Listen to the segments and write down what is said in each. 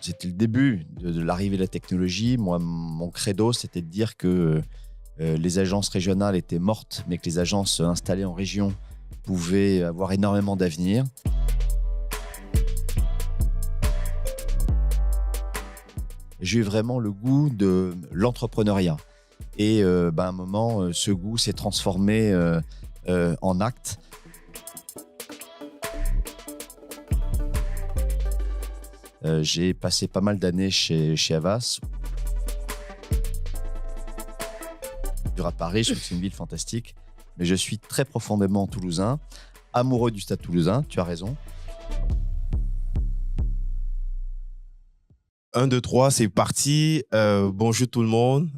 c'était le début de l'arrivée de la technologie. Moi, mon credo, c'était de dire que les agences régionales étaient mortes, mais que les agences installées en région pouvaient avoir énormément d'avenir. J'ai eu vraiment le goût de l'entrepreneuriat. Et à un moment, ce goût s'est transformé en acte. J'ai passé pas mal d'années chez Havas. À Paris, je trouve que c'est une ville fantastique, mais je suis très profondément toulousain, amoureux du Stade Toulousain, tu as raison. 1, 2, 3, c'est parti. Bonjour tout le monde.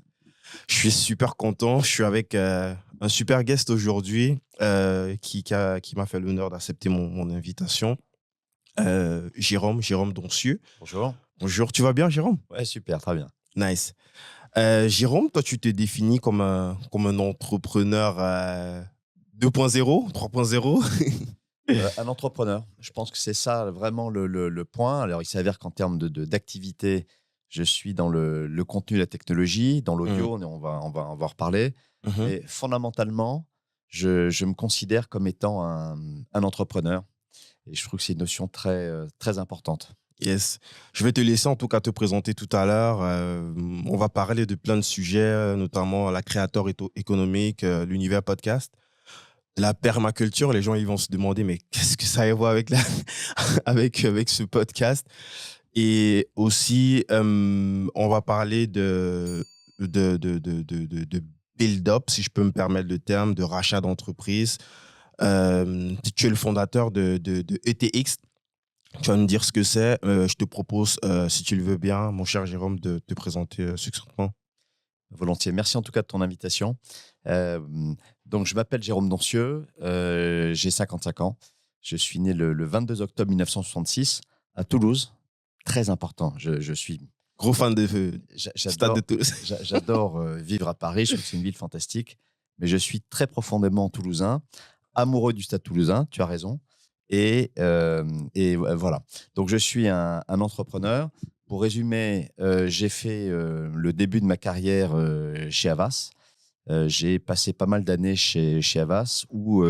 Je suis super content. Je suis avec un super guest aujourd'hui qui m'a fait l'honneur d'accepter mon invitation. Jérôme Doncieux. Bonjour. Bonjour, tu vas bien, Jérôme? Ouais, super, très bien. Nice. Jérôme, toi, tu te définis comme un entrepreneur 2.0, 3.0? Un entrepreneur, je pense que c'est ça vraiment le point. Alors, il s'avère qu'en termes d'activité, je suis dans le contenu, la technologie, dans l'audio, on va en reparler. Mhm. Mais fondamentalement, je me considère comme étant un entrepreneur. Et je trouve que c'est une notion très importante. Yes. Je vais te laisser en tout cas te présenter tout à l'heure. On va parler de plein de sujets, notamment la créateur économique, l'univers podcast. La permaculture, les gens ils vont se demander mais qu'est-ce que ça a à voir avec, avec ce podcast. Et aussi, on va parler de build-up, si je peux me permettre le terme, de rachat d'entreprise. Tu es le fondateur de ETX. Tu vas nous dire ce que c'est. Je te propose, si tu le veux bien, mon cher Jérôme, de te présenter succinctement. Volontiers. Merci en tout cas de ton invitation. Euh, donc, je m'appelle Jérôme Doncieux, j'ai 55 ans. Je suis né le 22 octobre 1966 à Toulouse. Très important. Je suis Gros fan de Stade J'adore de Toulouse. j'adore vivre à Paris. Je trouve que c'est une ville fantastique. Mais je suis très profondément toulousain, amoureux du Stade Toulousain. Tu as raison. Et voilà. Donc, je suis un entrepreneur. Pour résumer, j'ai fait le début de ma carrière chez Havas. J'ai passé pas mal d'années chez Havas où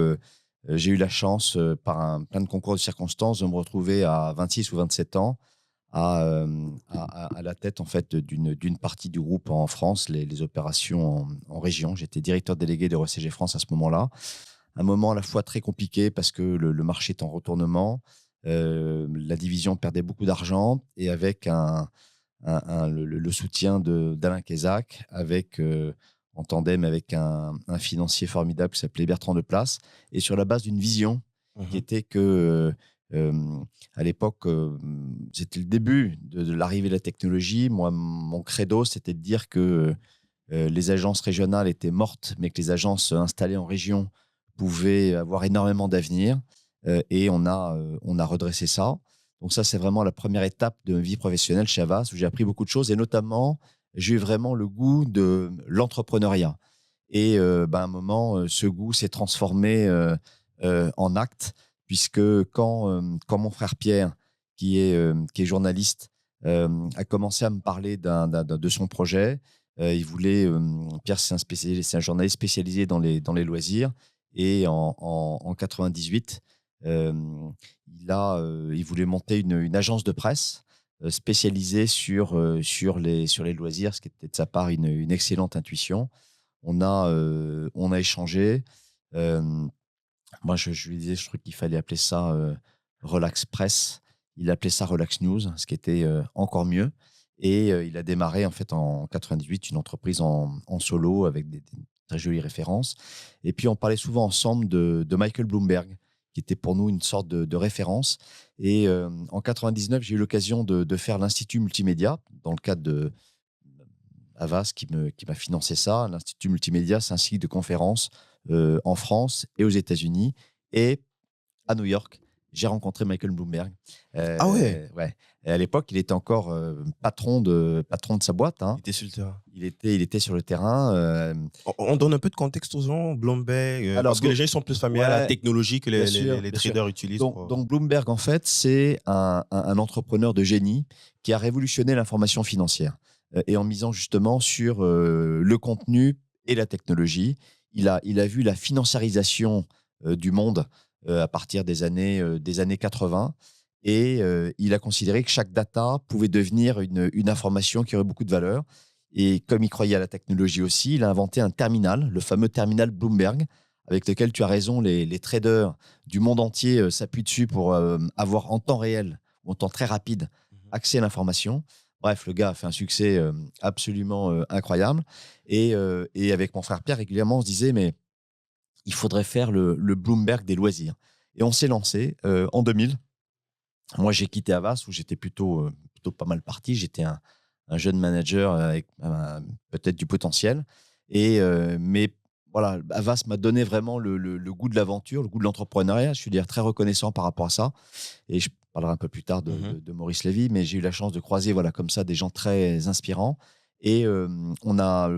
j'ai eu la chance, par plein de concours de circonstances, de me retrouver à 26 ou 27 ans à la tête en fait d'une partie du groupe en France, les opérations en région. J'étais directeur délégué de RECG France à ce moment-là. Un moment à la fois très compliqué parce que le marché est en retournement, la division perdait beaucoup d'argent et avec le soutien d'Alain Kézac, avec, en tandem avec un financier formidable qui s'appelait Bertrand Deplace, et sur la base d'une vision qui Mhm. était que, à l'époque, c'était le début de l'arrivée de la technologie. Moi, mon credo, c'était de dire que les agences régionales étaient mortes, mais que les agences installées en région pouvaient avoir énormément d'avenir. Et on a redressé ça. Donc ça, c'est vraiment la première étape de ma vie professionnelle chez Havas, où j'ai appris beaucoup de choses. Et notamment, j'ai eu vraiment le goût de l'entrepreneuriat. Et à un moment, ce goût s'est transformé en acte, puisque quand mon frère Pierre, qui est journaliste, a commencé à me parler de son projet, il voulait, Pierre, c'est un journaliste spécialisé dans les loisirs. Et en 98, il voulait monter une agence de presse spécialisée sur les loisirs, ce qui était de sa part une excellente intuition. On a échangé. Euh, Moi, je lui disais, je trouvais qu'il fallait appeler ça Relax Press. Il appelait ça Relax News, ce qui était encore mieux. Et il a démarré en fait en 98 une entreprise en solo avec des très jolies références. Et puis on parlait souvent ensemble de Michael Bloomberg, qui était pour nous une sorte de référence. Et en 99, j'ai eu l'occasion de faire l'Institut Multimédia dans le cadre de Havas qui m'a financé ça. L'Institut Multimédia, c'est un cycle de conférences en France et aux États-Unis et à New York. j'ai rencontré Michael Bloomberg. Ah ouais, Ouais. Et à l'époque, il était encore patron de sa boîte, il hein. était sur le terrain. Il était sur le terrain. On donne un peu de contexte aux gens, Bloomberg, Alors, parce que les gens ils sont plus familiers à la ouais, technologie que bien les, les, sûr, les- les bien sûr. traders utilisent Donc, pour. donc Bloomberg, en fait, c'est un entrepreneur de génie qui a révolutionné l'information financière et en misant justement sur le contenu et la technologie. Il a vu la financiarisation du monde à partir des années 80 et il a considéré que chaque data pouvait devenir une information qui aurait beaucoup de valeur. Et comme il croyait à la technologie aussi, il a inventé un terminal, le fameux terminal Bloomberg, avec lequel, tu as raison, les traders du monde entier s'appuient dessus pour avoir en temps réel, ou en temps très rapide, Mhm. accès à l'information. Bref, le gars a fait un succès absolument incroyable. Et avec mon frère Pierre, régulièrement, on se disait, mais il faudrait faire le Bloomberg des loisirs. Et on s'est lancé en 2000. Moi, j'ai quitté Havas, où j'étais plutôt pas mal parti. J'étais un jeune manager avec peut-être du potentiel. Mais voilà, Havas m'a donné vraiment le goût de l'aventure, le goût de l'entrepreneuriat. Je suis d'ailleurs très reconnaissant par rapport à ça. Et je parlerai un peu plus tard de, Mhm. de- de Maurice Lévy, mais j'ai eu la chance de croiser voilà, comme ça des gens très inspirants. Et on a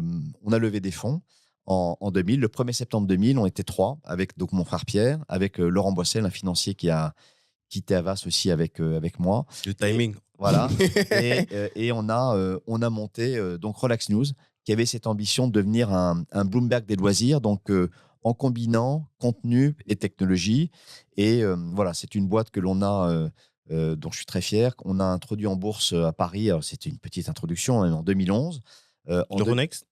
levé des fonds en 2000. Le 1er septembre 2000, on était trois, avec donc mon frère Pierre, avec Laurent Boissel, un financier qui a quitté Havas aussi avec moi. Le Et timing. voilà. Et on a monté donc Relax News, qui avait cette ambition de devenir un Bloomberg des loisirs, donc en combinant contenu et technologie. Et voilà, c'est une boîte que l'on a, dont je suis très fier, qu'on a introduit en bourse à Paris. Alors, c'était une petite introduction en 2011. Euronext.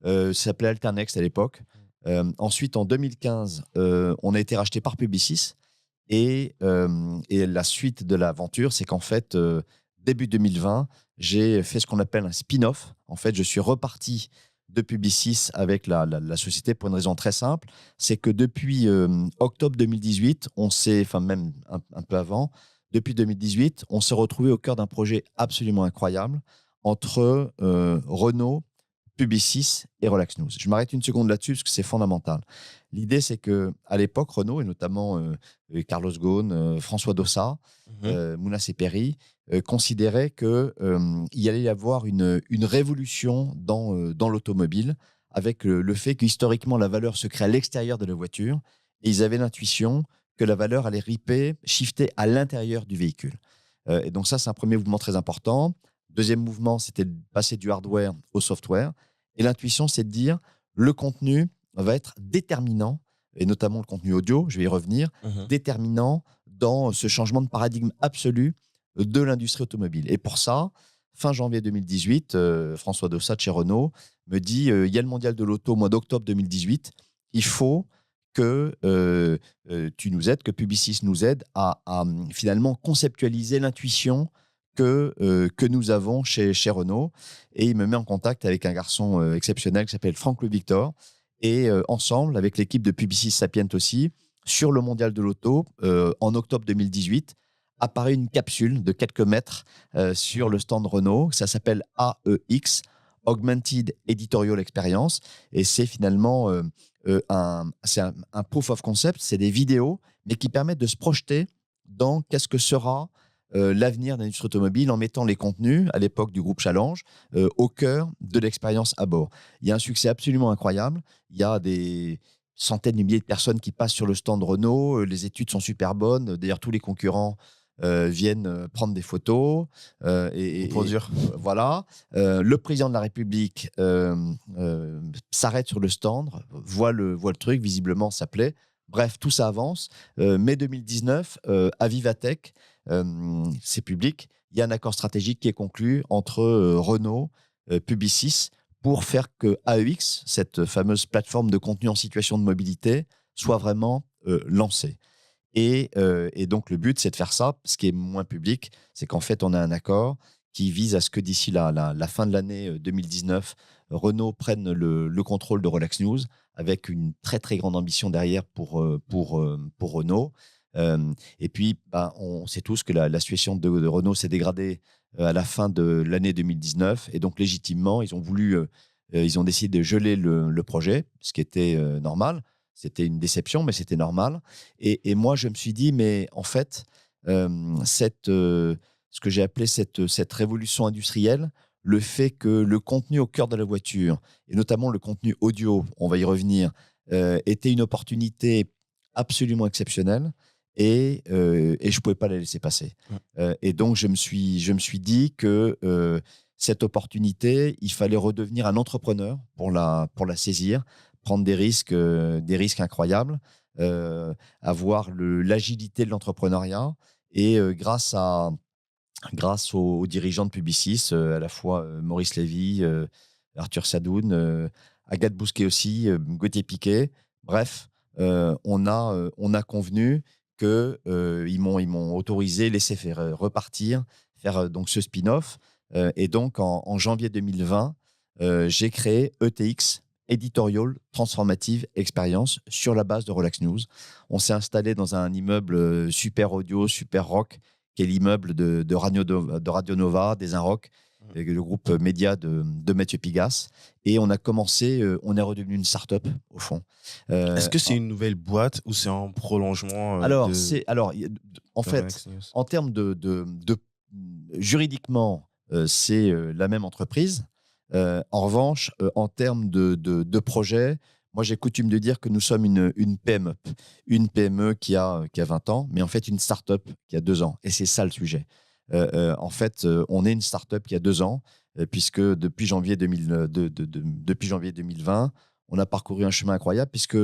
Ça s'appelait Alternext à l'époque. Ensuite, en 2015, on a été racheté par Publicis. Et la suite de l'aventure, c'est qu'en fait, début 2020, j'ai fait ce qu'on appelle un spin-off. En fait, je suis reparti de Publicis avec la société pour une raison très simple. C'est que depuis octobre 2018, enfin même un peu avant, depuis 2018, on s'est retrouvé au cœur d'un projet absolument incroyable entre Renault, Publicis et Relax News. Je m'arrête une seconde là-dessus parce que c'est fondamental. L'idée, c'est que à l'époque, Renault, et notamment Carlos Ghosn, François Dossat, Mhm. Mouna Seperi, considéraient qu'il allait y avoir une révolution dans l'automobile avec le fait qu'historiquement, la valeur se crée à l'extérieur de la voiture et ils avaient l'intuition que la valeur allait shifter à l'intérieur du véhicule. Et donc ça, c'est un premier mouvement très important. Deuxième mouvement, c'était de passer du hardware au software. Et l'intuition, c'est de dire le contenu va être déterminant, et notamment le contenu audio, je vais y revenir, Mhm. déterminant dans ce changement de paradigme absolu de l'industrie automobile. Et pour ça, fin janvier 2018, François Dossat chez Renault me dit il y a le mondial de l'auto au mois d'octobre 2018, il faut que tu nous aides, que Publicis nous aide à finalement conceptualiser l'intuition que nous avons chez Renault. Et il me met en contact avec un garçon exceptionnel qui s'appelle Franck Le Victor. Et ensemble, avec l'équipe de Publicis Sapient aussi, sur le mondial de l'auto, en octobre 2018, apparaît une capsule de quelques mètres sur le stand Renault. Ça s'appelle AEX, Augmented Editorial Experience. Et c'est finalement un proof of concept, c'est des vidéos, mais qui permettent de se projeter dans qu'est-ce que sera l'avenir de l'industrie automobile en mettant les contenus, à l'époque du groupe Challenge, au cœur de l'expérience à bord. Il y a un succès absolument incroyable. Il y a des centaines de milliers de personnes qui passent sur le stand Renault. Les études sont super bonnes. D'ailleurs, tous les concurrents viennent prendre des photos. Pour dire. Voilà. Le président de la République s'arrête sur le stand, voit le truc, visiblement, ça plaît. Bref, tout ça avance. Mai 2019, à Vivatech, c'est public, il y a un accord stratégique qui est conclu entre Renault, Publicis, pour faire que AEX, cette fameuse plateforme de contenu en situation de mobilité, soit vraiment lancée. Et donc, le but, c'est de faire ça. Ce qui est moins public, c'est qu'en fait, on a un accord qui vise à ce que d'ici la fin de l'année 2019, Renault prenne le contrôle de Relax News avec une très, très grande ambition derrière pour Renault. Et puis, on sait tous que la situation de Renault s'est dégradée à la fin de l'année 2019. Et donc, légitimement, ils ont décidé de geler le projet, ce qui était normal. C'était une déception, mais c'était normal. Et moi, je me suis dit, mais en fait, ce que j'ai appelé cette révolution industrielle, le fait que le contenu au cœur de la voiture, et notamment le contenu audio, on va y revenir, était une opportunité absolument exceptionnelle et je ne pouvais pas la laisser passer. Et donc, je me suis dit que cette opportunité, il fallait redevenir un entrepreneur pour la saisir, prendre des risques incroyables, avoir l'agilité de l'entrepreneuriat. Et grâce aux dirigeants de Publicis, à la fois Maurice Lévy, Arthur Sadoun, Agathe Bousquet aussi, Gauthier Piquet. Bref, on a convenu qu'ils m'ont autorisé, laissé faire repartir, faire donc ce spin-off. Et donc, en janvier 2020, j'ai créé ETX, Editorial Transformative Experience, sur la base de Relax News. On s'est installé dans un immeuble super audio, super rock, qui est l'immeuble de Radio Nova, des Inrock, le groupe média de Mathieu Pigasse. Et on a commencé, on est redevenu une start-up, au fond. Est-ce que c'est une nouvelle boîte ou c'est un prolongement En fait, Relax News? en termes juridiquement, c'est la même entreprise. En revanche, en termes de projet, moi, j'ai coutume de dire que nous sommes une PME. Une PME qui a 20 ans, mais en fait, une start-up qui a 2 ans. Et c'est ça le sujet. En fait, on est une start-up qui a 2 ans, puisque depuis janvier 2020, on a parcouru un chemin incroyable, puisque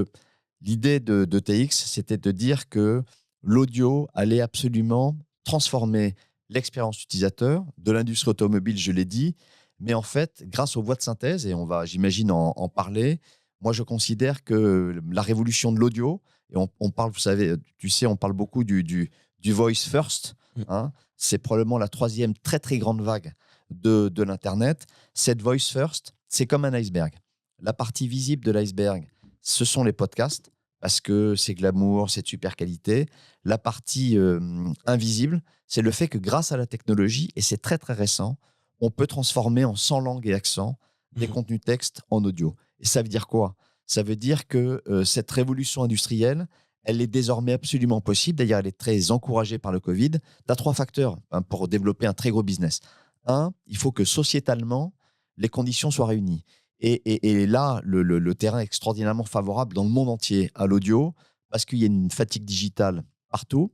l'idée de TX, c'était de dire que l'audio allait absolument transformer l'expérience utilisateur de l'industrie automobile, je l'ai dit, mais en fait, grâce aux voix de synthèse, et on va, j'imagine, en parler, moi, je considère que la révolution de l'audio, et on parle, vous savez, tu sais, on parle beaucoup du voice first, hein, c'est probablement la 3e très, très grande vague de l'Internet. Cette voice first, c'est comme un iceberg. La partie visible de l'iceberg, ce sont les podcasts, parce que c'est glamour, c'est de super qualité. La partie invisible, c'est le fait que grâce à la technologie, et c'est très, très récent, on peut transformer en 100 langues et accents des contenus textes en audio. Et ça veut dire quoi? Ça veut dire que cette révolution industrielle, elle est désormais absolument possible. D'ailleurs, elle est très encouragée par le Covid. Tu as 3 facteurs pour développer un très gros business. Un, il faut que sociétalement, les conditions soient réunies. Et là, le terrain est extraordinairement favorable dans le monde entier à l'audio, parce qu'il y a une fatigue digitale partout,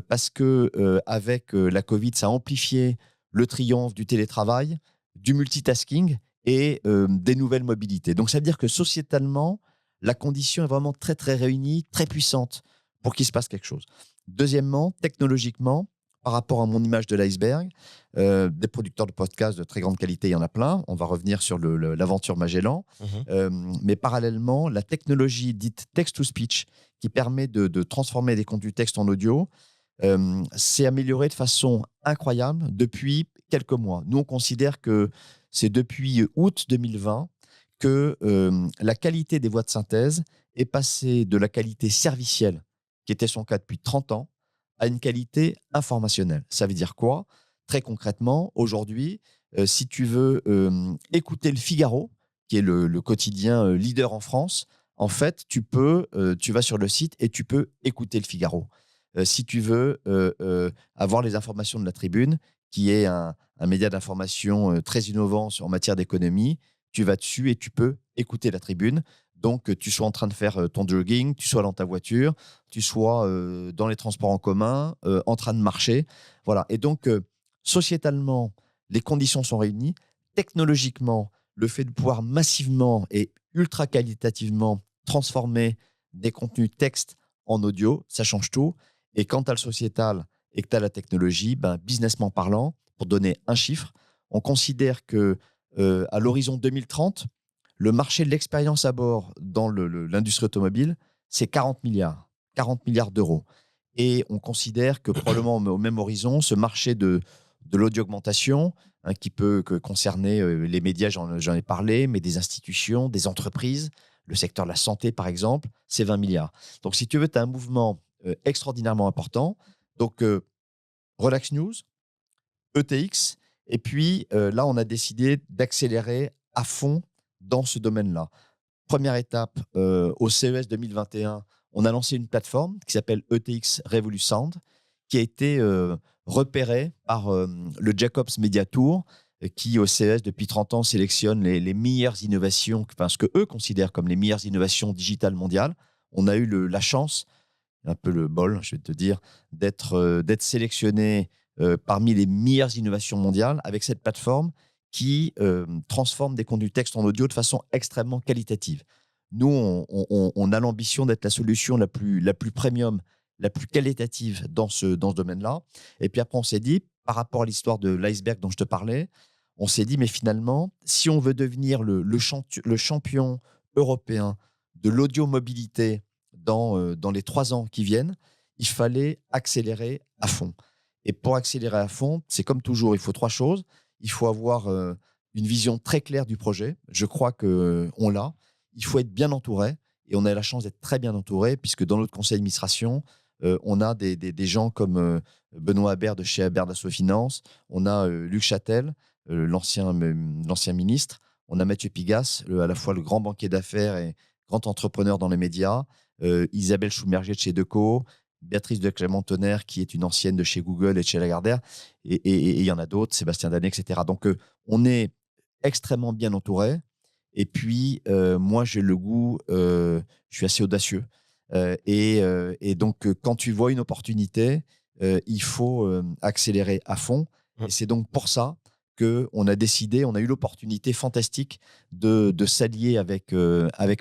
parce qu'avec la Covid, ça a amplifié le triomphe du télétravail, du multitasking et des nouvelles mobilités. Donc, ça veut dire que sociétalement, la condition est vraiment très, très réunie, très puissante pour qu'il se passe quelque chose. Deuxièmement, technologiquement, par rapport à mon image de l'iceberg, des producteurs de podcasts de très grande qualité, il y en a plein. On va revenir sur l'aventure Magellan. Mais parallèlement, la technologie dite text-to-speech, qui permet de transformer des contenus texte en audio, s'est améliorée de façon incroyable depuis quelques mois. Nous, on considère que c'est depuis août 2020 que la qualité des voix de synthèse est passée de la qualité servicielle, qui était son cas depuis 30 ans, à une qualité informationnelle. Ça veut dire quoi? Très concrètement, aujourd'hui, si tu veux écouter le Figaro, qui est le quotidien leader en France, en fait, tu vas sur le site et tu peux écouter le Figaro. Si tu veux avoir les informations de la Tribune, qui est un média d'information très innovant en matière d'économie, tu vas dessus et tu peux écouter la Tribune. Donc, que tu sois en train de faire ton jogging, tu sois dans ta voiture, tu sois dans les transports en commun, en train de marcher. Voilà. Et donc, sociétalement, les conditions sont réunies. Technologiquement, le fait de pouvoir massivement et ultra qualitativement transformer des contenus texte en audio, ça change tout. Et quand tu as le sociétal et que tu as la technologie, businessment parlant, pour donner un chiffre, on considère que à l'horizon 2030, le marché de l'expérience à bord dans l'industrie automobile, c'est 40 milliards. 40 milliards d'euros. Et on considère que probablement au même horizon, ce marché de l'audio-augmentation, qui peut concerner les médias, j'en ai parlé, mais des institutions, des entreprises, le secteur de la santé par exemple, c'est 20 milliards. Donc si tu veux, tu as un mouvement extraordinairement important. Donc Relax News, ETX, et puis là, on a décidé d'accélérer à fond dans ce domaine-là. Première étape, au CES 2021, on a lancé une plateforme qui s'appelle ETX Revolusound, qui a été repéré par le Jacobs Media Tour, qui au CES depuis 30 ans sélectionne les meilleures innovations, enfin ce que eux considèrent comme les meilleures innovations digitales mondiales. On a eu la chance, un peu le bol, je vais te dire, d'être sélectionné parmi les meilleures innovations mondiales avec cette plateforme qui transforme des contenus texte en audio de façon extrêmement qualitative. Nous, on a l'ambition d'être la solution la plus premium, la plus qualitative dans ce domaine-là. Et puis après, on s'est dit, par rapport à l'histoire de l'iceberg dont je te parlais, on s'est dit, mais finalement, si on veut devenir le champion européen de l'audio-mobilité dans les 3 ans qui viennent, il fallait accélérer à fond. Et pour accélérer à fond, c'est comme toujours, il faut 3 choses. Il faut avoir une vision très claire du projet. Je crois qu'on l'a. Il faut être bien entouré. Et on a la chance d'être très bien entouré, puisque dans notre conseil d'administration, on a des gens comme Benoît Habert de chez Habert Dassault Finance. On a Luc Châtel, l'ancien ministre. On a Mathieu Pigasse, à la fois le grand banquier d'affaires et grand entrepreneur dans les médias. Isabelle Schoumerger de chez Deco, Béatrice de Clermont-Tonnerre, qui est une ancienne de chez Google et de chez Lagardère, et il y en a d'autres, Sébastien Danet, etc. Donc, on est extrêmement bien entouré. Et puis, moi, j'ai le goût, je suis assez audacieux. Et donc, quand tu vois une opportunité, il faut accélérer à fond. Et c'est donc pour ça qu'on a décidé, on a eu l'opportunité fantastique de s'allier avec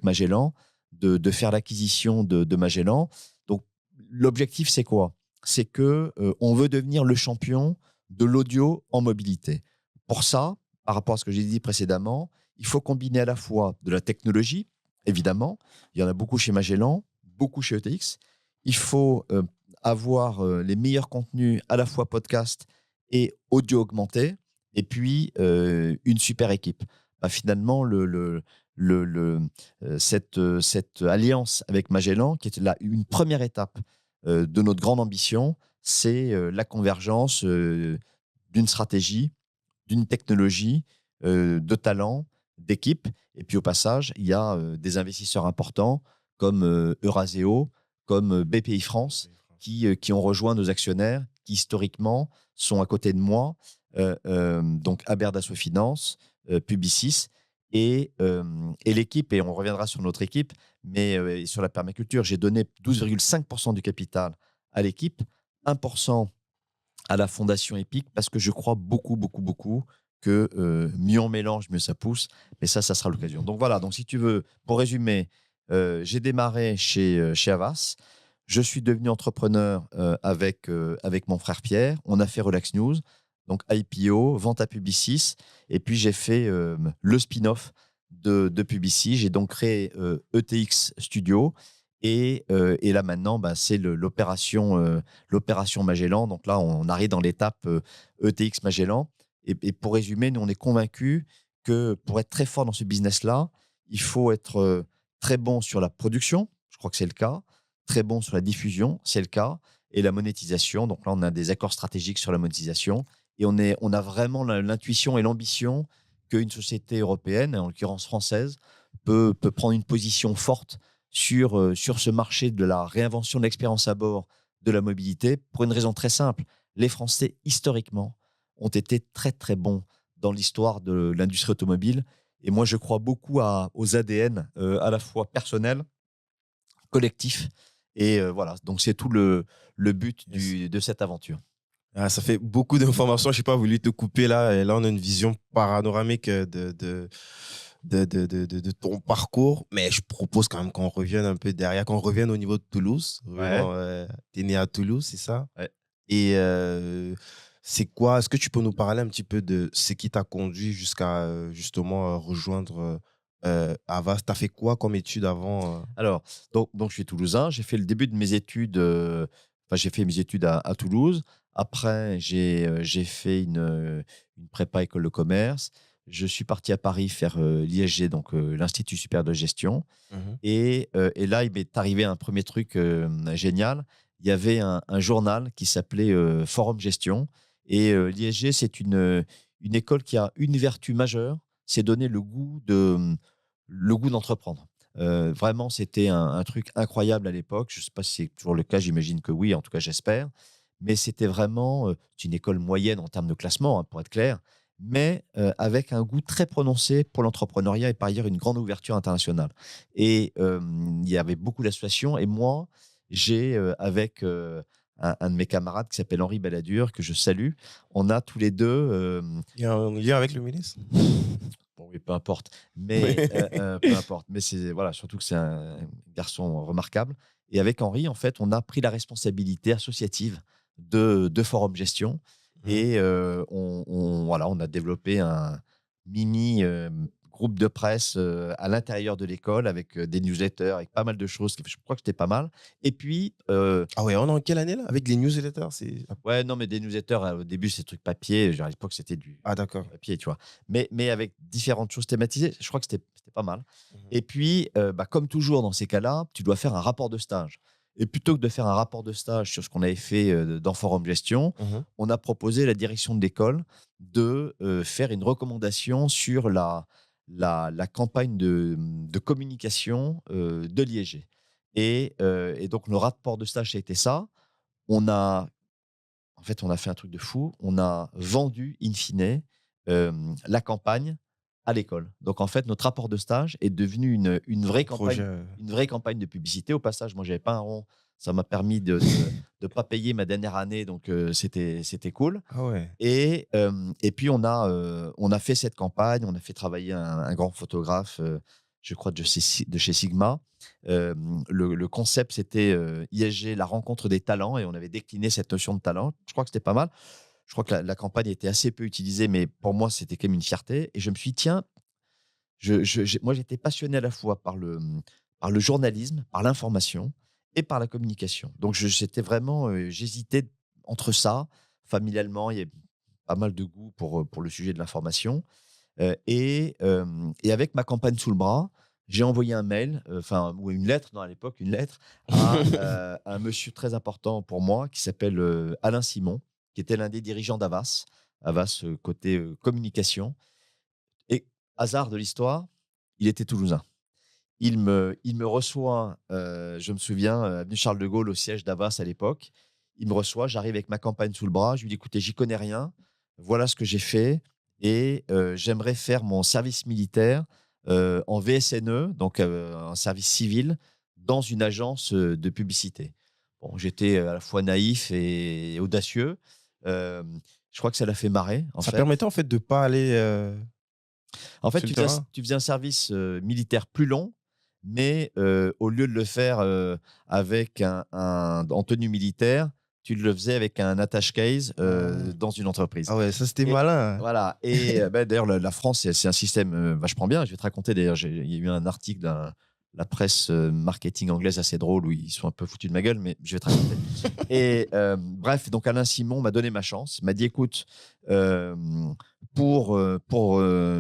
Magellan, de faire l'acquisition de Magellan. Donc, l'objectif, c'est quoi? C'est qu'on veut devenir le champion de l'audio en mobilité. Pour ça, par rapport à ce que j'ai dit précédemment, il faut combiner à la fois de la technologie, évidemment, il y en a beaucoup chez Magellan, beaucoup chez ETX. Il faut avoir les meilleurs contenus, à la fois podcast et audio augmenté, et puis une super équipe. Bah, finalement, cette alliance avec Magellan, qui est une première étape de notre grande ambition, c'est la convergence d'une stratégie, d'une technologie, de talent, d'équipe. Et puis au passage, il y a des investisseurs importants comme Euraseo, comme BPI France, qui ont rejoint nos actionnaires, qui historiquement sont à côté de moi, donc Habert Dassault Finance, Publicis, et l'équipe, et on reviendra sur notre équipe, mais sur la permaculture, j'ai donné 12,5% du capital à l'équipe, 1% à la Fondation EPIC, parce que je crois beaucoup, beaucoup, beaucoup que mieux on mélange, mieux ça pousse. Mais ça sera l'occasion. Donc voilà, donc si tu veux, pour résumer, j'ai démarré chez Havas. Je suis devenu entrepreneur avec mon frère Pierre. On a fait Relax News, donc IPO, vente à Publicis. Et puis j'ai fait le spin-off de Publicis. J'ai donc créé ETX Studio. Et là maintenant, bah, c'est l'opération Magellan. Donc là, on arrive dans l'étape ETX Magellan. Et pour résumer, nous, on est convaincus que pour être très fort dans ce business-là, il faut être très bon sur la production, je crois que c'est le cas, très bon sur la diffusion, c'est le cas, et la monétisation. Donc là, on a des accords stratégiques sur la monétisation. Et on a vraiment l'intuition et l'ambition qu'une société européenne, en l'occurrence française, peut prendre une position forte sur ce marché de la réinvention de l'expérience à bord de la mobilité, pour une raison très simple. Les Français, historiquement, ont été très, très bons dans l'histoire de l'industrie automobile. Et moi, je crois beaucoup aux ADN, à la fois personnels, collectifs. Et voilà, donc c'est tout le but de cette aventure. Ah, ça fait beaucoup d'informations. Je n'ai pas voulu te couper là. Et là, on a une vision panoramique de ton parcours. Mais je propose quand même qu'on revienne un peu derrière, qu'on revienne au niveau de Toulouse. Ouais. Tu es né à Toulouse, c'est ça? Ouais. Et c'est quoi? Est-ce que tu peux nous parler un petit peu de ce qui t'a conduit jusqu'à justement rejoindre Havas? Tu as fait quoi comme études avant? Alors, donc, je suis toulousain. J'ai fait le début de mes études. Enfin, j'ai fait mes études à Toulouse. Après, j'ai fait une prépa école de commerce. Je suis parti à Paris faire l'ISG, donc l'Institut supérieur de gestion. Mhm. Et là, il m'est arrivé un premier truc génial. Il y avait un journal qui s'appelait Forum Gestion. Et l'ISG, c'est une école qui a une vertu majeure, c'est donner le goût d'entreprendre. Vraiment, c'était un truc incroyable à l'époque. Je ne sais pas si c'est toujours le cas, j'imagine que oui, en tout cas, j'espère. mais c'était vraiment c'est une école moyenne en termes de classement, hein, pour être clair, mais avec un goût très prononcé pour l'entrepreneuriat et par ailleurs une grande ouverture internationale. Et il y avait beaucoup d'associations et moi, j'ai, avec, un de mes camarades qui s'appelle Henri Balladur, que je salue, on a tous les 2. Il y a un lien avec le ministre? Bon oui, peu importe, Oui. mais peu importe, mais c'est voilà, surtout que c'est un garçon remarquable et avec Henri, en fait, on a pris la responsabilité associative de Forum Gestion Mmh. et voilà, on a développé un mini, groupe de presse, à l'intérieur de l'école avec, des newsletters, avec pas mal de choses, je crois que c'était pas mal et puis, Ah ouais, on est en quelle année là? Avec les newsletters, c'est ouais, non, mais des newsletters, au début, c'est des trucs papier. Genre, à l'époque, c'était ah du d'accord. papier, tu vois? Mais avec différentes choses thématisées, je crois que c'était pas mal. Mmh. Et puis, bah, comme toujours dans ces cas-là, tu dois faire un rapport de stage. Et plutôt que de faire un rapport de stage sur ce qu'on avait fait, dans Forum Gestion, Mmh. on a proposé à la direction de l'école de, faire une recommandation sur la campagne de communication, de l'ISG. Et donc le rapport de stage, ça a été ça. On a En fait, on a fait un truc de fou. On a vendu, in fine, la campagne à l'école. Donc, en fait, notre rapport de stage est devenu Un projet, une vraie campagne de publicité. Au passage, moi, j'avais pas un rond. Ça m'a permis de pas payer ma dernière année, donc c'était cool. ah ouais. Et puis on a fait cette campagne, on a fait travailler un grand photographe, je crois de chez Sigma. Le concept, c'était, ISG, la rencontre des talents et on avait décliné cette notion de talent. Je crois que c'était pas mal. Je crois que la campagne était assez peu utilisée, mais pour moi, c'était quand même une fierté et je me suis dit: «Tiens», moi, j'étais passionné à la fois par le journalisme, par l'information et par la communication. Donc j'étais vraiment, j'hésitais entre ça. Familialement, il y avait pas mal de goût pour le sujet de l'information, et avec ma campagne sous le bras, j'ai envoyé un mail, enfin ou une lettre, non, à l'époque, une lettre à, un monsieur très important pour moi qui s'appelle, Alain Simon, qui était l'un des dirigeants d'Havas. Havas, côté, communication et hasard de l'histoire, il était toulousain. Il me reçoit, je me souviens, avenue Charles de Gaulle, au siège d'Havas à l'époque. Il me reçoit, j'arrive avec ma campagne sous le bras. Je lui dis: «Écoutez, j'y connais rien. Voilà ce que j'ai fait et j'aimerais faire mon service militaire, en VSNE, donc en service civil, dans une agence, de publicité». Bon, j'étais, à la fois naïf et audacieux. Je crois que ça l'a fait marrer, en Ça fait. permettait en fait de pas aller, En fait, sur le terrain? tu faisais un service, militaire plus long, mais au lieu de le faire, avec en tenue militaire, tu le faisais avec un attache case, Ah. dans une entreprise. Ah ouais, ça c'était Et malin, hein. voilà et bah, d'ailleurs la France, c'est un système, vachement bien. Je vais te raconter d'ailleurs, il y a eu un article la presse, marketing anglaise assez drôle où ils sont un peu foutus de ma gueule, mais je vais te raconter. Et bref, donc Alain Simon m'a donné ma chance, m'a dit: «Écoute, pour,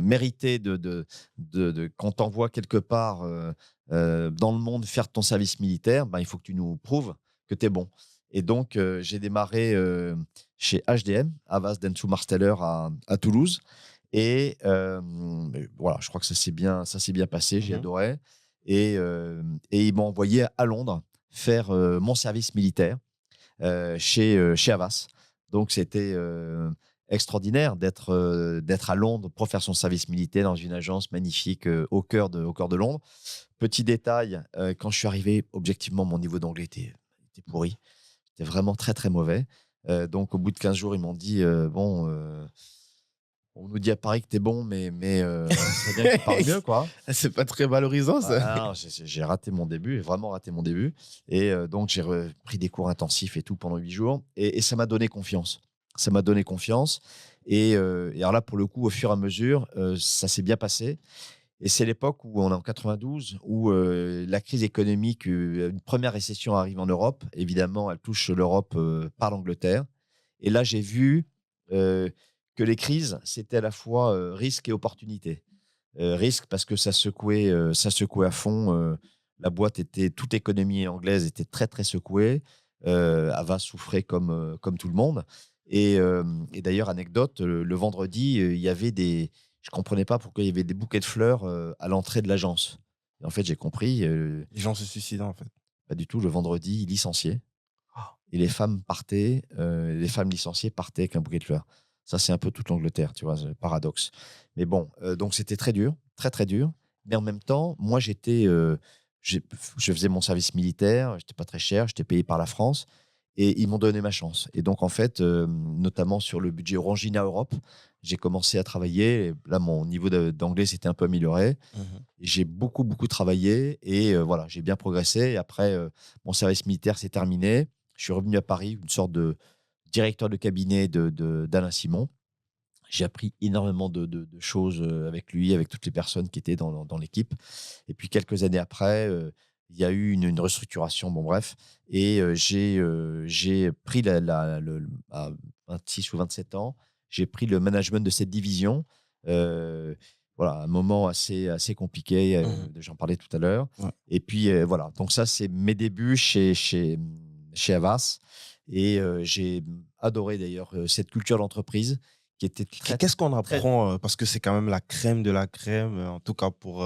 mériter de qu'on t'envoie quelque part, dans le monde faire ton service militaire, ben, il faut que tu nous prouves que tu es bon». Et donc j'ai démarré, chez HDM, Havas Dentsu Marsteller à Toulouse et voilà, je crois que ça s'est bien passé, j'ai Mmh. adoré et ils m'ont envoyé à Londres faire, mon service militaire, chez Havas. Donc c'était, extraordinaire d'être à Londres pour faire son service militaire dans une agence magnifique, au cœur de Londres. Petit détail, quand je suis arrivé, objectivement, mon niveau d'anglais était pourri. C'était vraiment très, très mauvais. Donc au bout de 15 jours, ils m'ont dit, «Bon, on nous dit à Paris que tu es bon, mais ce serait bien que tu parles mieux, quoi». C'est pas très valorisant ça. Ah non, j'ai raté mon début, vraiment raté mon début et donc j'ai repris des cours intensifs et tout pendant 8 jours et ça m'a donné confiance. Ça m'a donné confiance et alors là, pour le coup, au fur et à mesure, ça s'est bien passé et c'est l'époque où on est en 92 où, la crise économique, une première récession arrive en Europe. Évidemment, elle touche l'Europe, par l'Angleterre et là, j'ai vu, heu, que les crises, c'était à la fois, risque et opportunité. Risque parce que ça secouait à fond, toute l'économie anglaise était très, très secouée. Havas souffrait comme tout le monde et d'ailleurs anecdote, le vendredi, il y avait des je comprenais pas pourquoi il y avait des bouquets de fleurs, à l'entrée de l'agence et en fait, j'ai compris, Les gens se suicident en fait. pas du tout, le vendredi, ils licenciaient et les femmes partaient, les femmes licenciées partaient avec un bouquet de fleurs. Ça, c'est un peu toute l'Angleterre, tu vois, c'est le paradoxe. Mais bon, donc c'était très dur, très, très dur. Mais en même temps, moi, j'ai je faisais mon service militaire, j'étais pas très cher, j'étais payé par la France et ils m'ont donné ma chance. Et donc, en fait, notamment sur le budget Orangina Europe, j'ai commencé à travailler. Et là, mon niveau d'anglais s'était un peu amélioré. Mhm. Et j'ai beaucoup, beaucoup travaillé et voilà, j'ai bien progressé. Et après, mon service militaire s'est terminé. Je suis revenu à Paris, une sorte de directeur de cabinet d'Alain Simon. J'ai appris énormément de choses avec lui, avec toutes les personnes qui étaient dans l'équipe. Et puis quelques années après, il y a eu une restructuration, bon bref, et j'ai pris à 26 ou 27 ans, j'ai pris le management de cette division. Euh, voilà, un moment assez compliqué, Mhm. j'en parlais tout à l'heure. Ouais. Et puis voilà, donc ça c'est mes débuts chez Havas. Et j'ai adoré d'ailleurs cette culture d'entreprise qui était très, Qu'est-ce qu'on très. apprend parce que c'est quand même la crème de la crème, en tout cas pour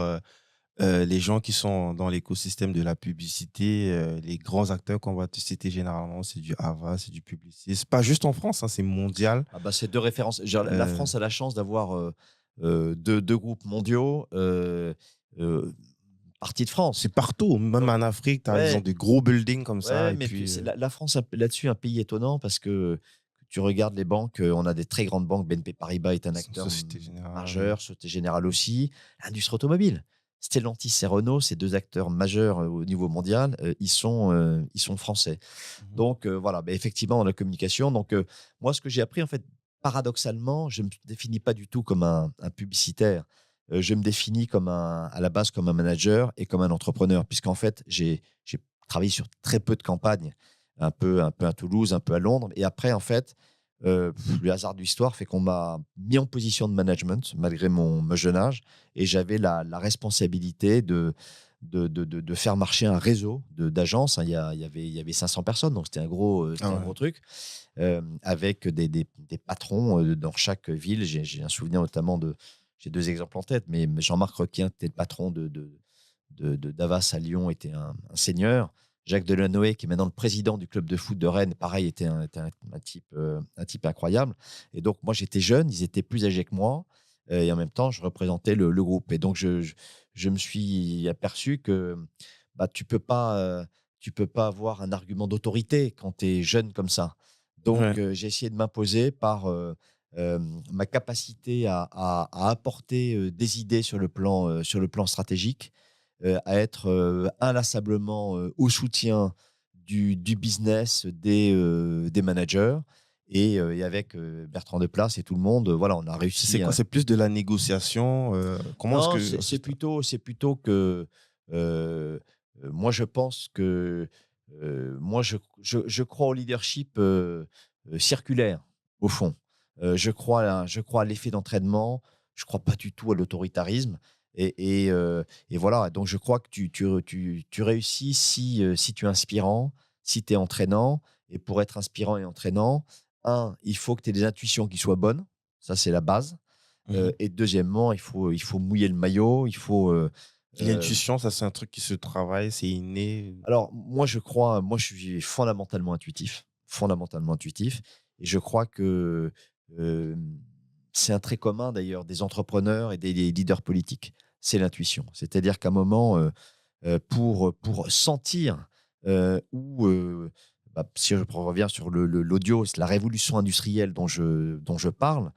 les gens qui sont dans l'écosystème de la publicité, les grands acteurs qu'on va te citer généralement, c'est du Havas, c'est du Publicis. C'est pas juste en France, hein, c'est mondial. Ah bah, c'est deux références. Genre, la Euh, France a la chance d'avoir deux groupes mondiaux euh, partis de France. c'est partout, même Donc, en Afrique, ils ont ouais, des gros buildings comme ça. ouais, Et mais puis puis, la France, là-dessus, un pays étonnant parce que tu regardes les banques, on a des très grandes banques. BNP Paribas est un acteur Société Générale. majeur, Société Générale aussi. L'industrie automobile. Stellantis et Renault, ces deux acteurs majeurs au niveau mondial, ils sont français. Mhm. Donc voilà, bah, effectivement, dans la communication. Donc moi, ce que j'ai appris, en fait, paradoxalement, je ne me définis pas du tout comme un publicitaire. Je me définis à la base comme un manager et comme un entrepreneur, puisqu'en fait, j'ai travaillé sur très peu de campagnes, un peu à Toulouse, un peu à Londres. Et après, en fait, le hasard de l'histoire fait qu'on m'a mis en position de management, malgré mon jeune âge, et j'avais la responsabilité de faire marcher un réseau d'agences, hein. Il y avait 500 personnes, donc c'était Ah un ouais. gros truc, avec des patrons dans chaque ville. J'ai un souvenir notamment j'ai deux exemples en tête, mais Jean-Marc Requien était le patron d'Avas à Lyon, était un seigneur. Jacques Delanoë, qui est maintenant le président du club de foot de Rennes, pareil, était un type incroyable. Et donc, moi, j'étais jeune, ils étaient plus âgés que moi, et en même temps, je représentais le groupe. Et donc, je me suis aperçu que bah, tu peux pas avoir un argument d'autorité quand tu es jeune comme ça. Donc, Ouais. j'ai essayé de m'imposer par euh, ma capacité à apporter des idées sur le plan stratégique, à être inlassablement au soutien du business, des managers. Et avec Bertrand Deplace et tout le monde, voilà, on a C'est réussi. quoi? C'est plus de la négociation. Comment est-ce Non, que. c'est plutôt que moi, je pense que moi, je crois au leadership circulaire, au fond. Je crois à l'effet d'entraînement. Je crois pas du tout à l'autoritarisme. Et voilà. Donc, je crois que tu réussis si tu es inspirant, si tu es entraînant. Et pour être inspirant et entraînant, il faut que tu aies des intuitions qui soient bonnes. Ça, c'est la base. Mhm. Et deuxièmement, il faut mouiller le maillot. Euh, L'intuition, ça, c'est un truc qui se travaille, c'est inné. alors, moi, je suis fondamentalement intuitif. Fondamentalement intuitif. Et je crois que euh, c'est un trait commun, d'ailleurs, des entrepreneurs et des leaders politiques. C'est l'intuition. C'est-à-dire qu'à un moment, pour sentir bah, si je reviens sur l'audio, c'est la révolution industrielle dont je parle.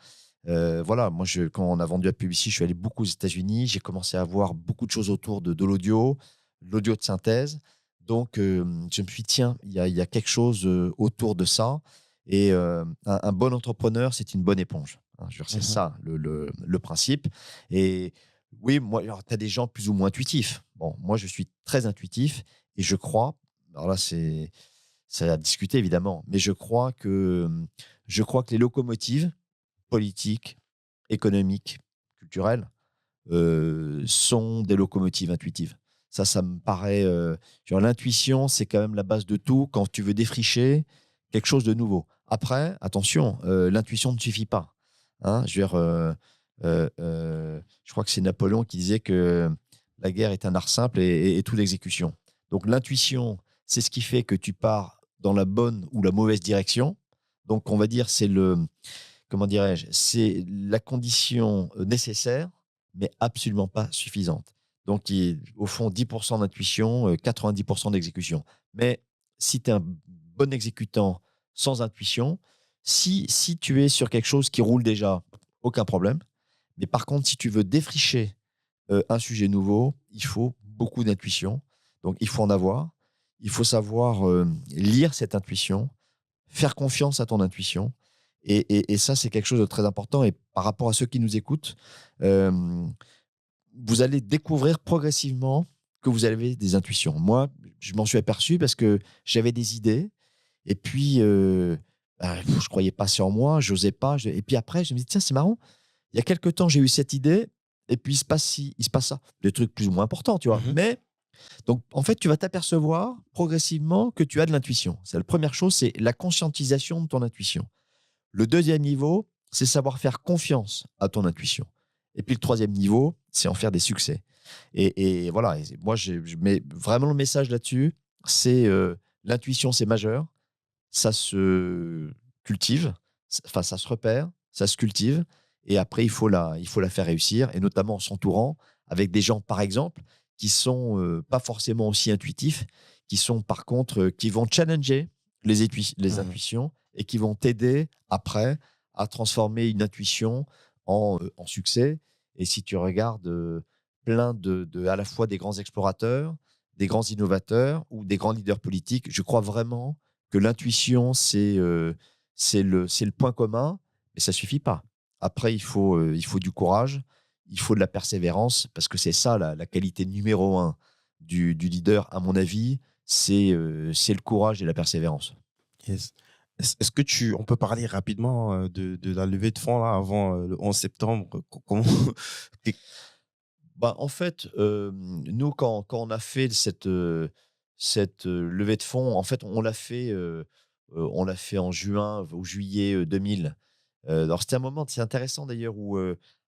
Voilà, moi, quand on a vendu à Publicis, je suis allé beaucoup aux États-Unis. J'ai commencé à voir beaucoup de choses autour de l'audio de synthèse. Donc, je me suis dit, tiens, il y a quelque chose autour de ça. Et un bon entrepreneur, c'est une bonne éponge, hein. Je veux dire, c'est Mhm. ça le principe. Et oui, moi, tu as des gens plus ou moins intuitifs. Bon, moi, je suis très intuitif et je crois, alors là, c'est à discuter évidemment, mais je crois que les locomotives politiques, économiques, culturelles, sont des locomotives intuitives. Ça me paraît. Genre, l'intuition, c'est quand même la base de tout quand tu veux défricher quelque chose de nouveau. Après, attention, l'intuition ne suffit pas, hein. Je veux dire, je crois que c'est Napoléon qui disait que la guerre est un art simple et tout l'exécution. Donc, l'intuition, c'est ce qui fait que tu pars dans la bonne ou la mauvaise direction. Donc, on va dire, comment dirais-je, c'est la condition nécessaire, mais absolument pas suffisante. Donc, au fond, 10% d'intuition, 90% d'exécution. Mais si tu es un bon exécutant sans intuition, si tu es sur quelque chose qui roule déjà, aucun problème. Mais par contre, si tu veux défricher un sujet nouveau, il faut beaucoup d'intuition. Donc, il faut en avoir. Il faut savoir lire cette intuition, faire confiance à ton intuition. Et ça, c'est quelque chose de très important. Et par rapport à ceux qui nous écoutent, euh, vous allez découvrir progressivement que vous avez des intuitions. Moi, je m'en suis aperçu parce que j'avais des idées. Et puis, je ne croyais pas sur moi, je n'osais pas. Et puis après, je me dis, tiens, c'est marrant. Il y a quelques temps, j'ai eu cette idée. Et puis, il se passe ça. Des trucs plus ou moins importants, tu vois. Mhm. Mais donc, en fait, tu vas t'apercevoir progressivement que tu as de l'intuition. C'est la première chose, c'est la conscientisation de ton intuition. Le deuxième niveau, c'est savoir faire confiance à ton intuition. Et puis le troisième niveau, c'est en faire des succès. Et voilà, moi, je mets vraiment le message là-dessus, c'est l'intuition, c'est majeur, ça se cultive, enfin, ça se repère, ça se cultive, et après, il faut la faire réussir, et notamment en s'entourant avec des gens, par exemple, qui sont pas forcément aussi intuitifs, qui sont par contre, qui vont challenger les Mhm. intuitions et qui vont t'aider après à transformer une intuition en succès. Et si tu regardes plein à la fois des grands explorateurs, des grands innovateurs ou des grands leaders politiques, je crois vraiment que l'intuition, c'est le point commun, mais ça suffit pas. Après, il faut du courage, il faut de la persévérance, parce que c'est ça la qualité numéro un du leader, à mon avis, c'est le courage et la persévérance. Yes. Est-ce que on peut parler rapidement de la levée de fonds là, avant le 11 septembre? Comment? Bah, en fait, nous, quand on a fait cette levée de fonds, en fait, on l'a fait en juin ou juillet 2000. Alors, c'était un moment, c'est intéressant d'ailleurs, où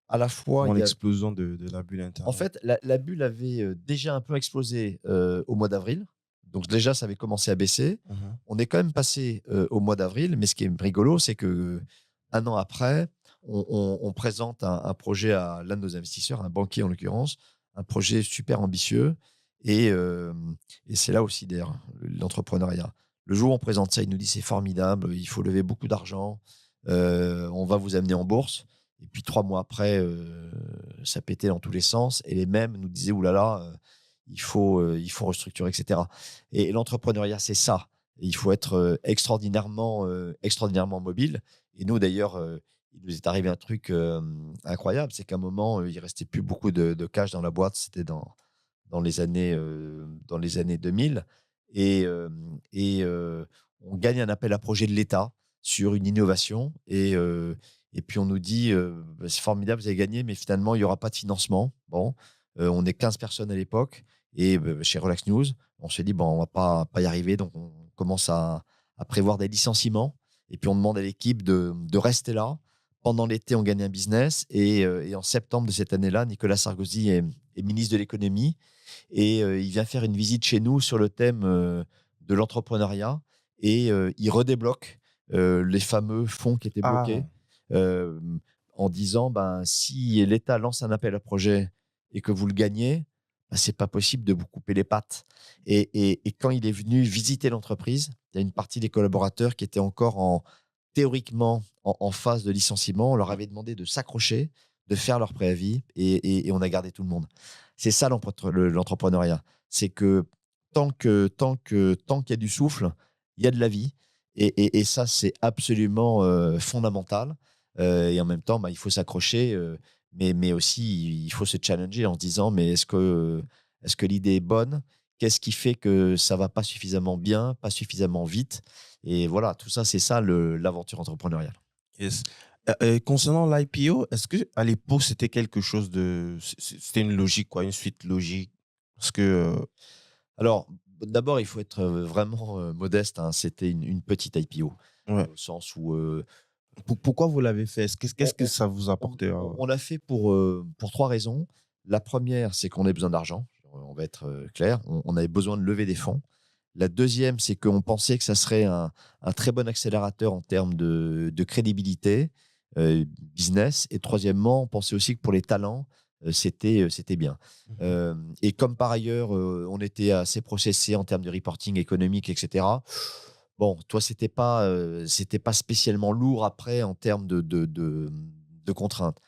à la fois, Avant l'explosion de la bulle en Internet. fait, la bulle avait déjà un peu explosé au mois d'avril. Donc, déjà, ça avait commencé à baisser. Mhm. On est quand même passé au mois d'avril, mais ce qui est rigolo, c'est que un an après, on présente un projet à l'un de nos investisseurs, un banquier en l'occurrence, un projet super ambitieux. Et, euh, et c'est là aussi, d'ailleurs, l'entrepreneuriat. Le jour où on présente ça, il nous dit c'est formidable, il faut lever beaucoup d'argent, on va vous amener en bourse. Et puis 3 mois après, ça pétait dans tous les sens. Et les mêmes nous disaient, oulala, il faut restructurer, etc. Et l'entrepreneuriat, c'est ça. Il faut être extraordinairement mobile. Et nous, d'ailleurs, il nous est arrivé un truc incroyable, c'est qu'à un moment, il restait plus beaucoup de cash dans la boîte. C'était dans les années 2000. Et on gagne un appel à projet de l'État sur une innovation. Et puis on nous dit, bah, c'est formidable, vous avez gagné, mais finalement, il n'y aura pas de financement. Bon, on est 15 personnes à l'époque. Et chez Relax News, on se dit, bon, on ne va pas y arriver. Donc on commence à prévoir des licenciements. Et puis on demande à l'équipe de rester là. Pendant l'été, on gagne un business. Et en septembre de cette année-là, Nicolas Sarkozy est ministre de l'économie. Et il vient faire une visite chez nous sur le thème de l'entrepreneuriat. Et il redébloque les fameux fonds qui étaient Ah, bloqués, euh, en disant, ben, si l'État lance un appel à projet et que vous le gagnez, ben, c'est pas possible de vous couper les pattes. Et quand il est venu visiter l'entreprise, il y a une partie des collaborateurs qui étaient encore théoriquement en phase de licenciement. On leur avait demandé de s'accrocher, de faire leur préavis, et on a gardé tout le monde. C'est ça l'entrepreneuriat. C'est que tant qu'il y a du souffle, il y a de la vie. Et ça, c'est absolument fondamental. Et en même temps, bah, il faut s'accrocher, mais aussi, il faut se challenger en se disant, mais est-ce que l'idée est bonne? Qu'est-ce qui fait que ça va pas suffisamment bien, pas suffisamment vite? Et voilà, tout ça, c'est ça l'aventure entrepreneuriale. yes. Concernant l'IPO, est-ce que à l'époque c'était quelque chose de, c'était une logique quoi, une suite logique? Parce que Alors, d'abord, il faut être vraiment modeste, hein. C'était une petite IPO, ouais. au sens où Pourquoi vous l'avez fait? on, Qu'est-ce que on- ça vous on- apportait? on l'a fait pour trois raisons. La première, c'est qu'on a besoin d'argent. On va être clair. On avait besoin de lever des fonds. La deuxième, c'est qu'on pensait que ça serait un très bon accélérateur en termes de crédibilité business. Et troisièmement, on pensait aussi que pour les talents, c'était bien. Mhm. Et comme par ailleurs, on était assez processé en termes de reporting économique, etc. Bon, toi, c'était pas spécialement lourd après en termes de contraintes.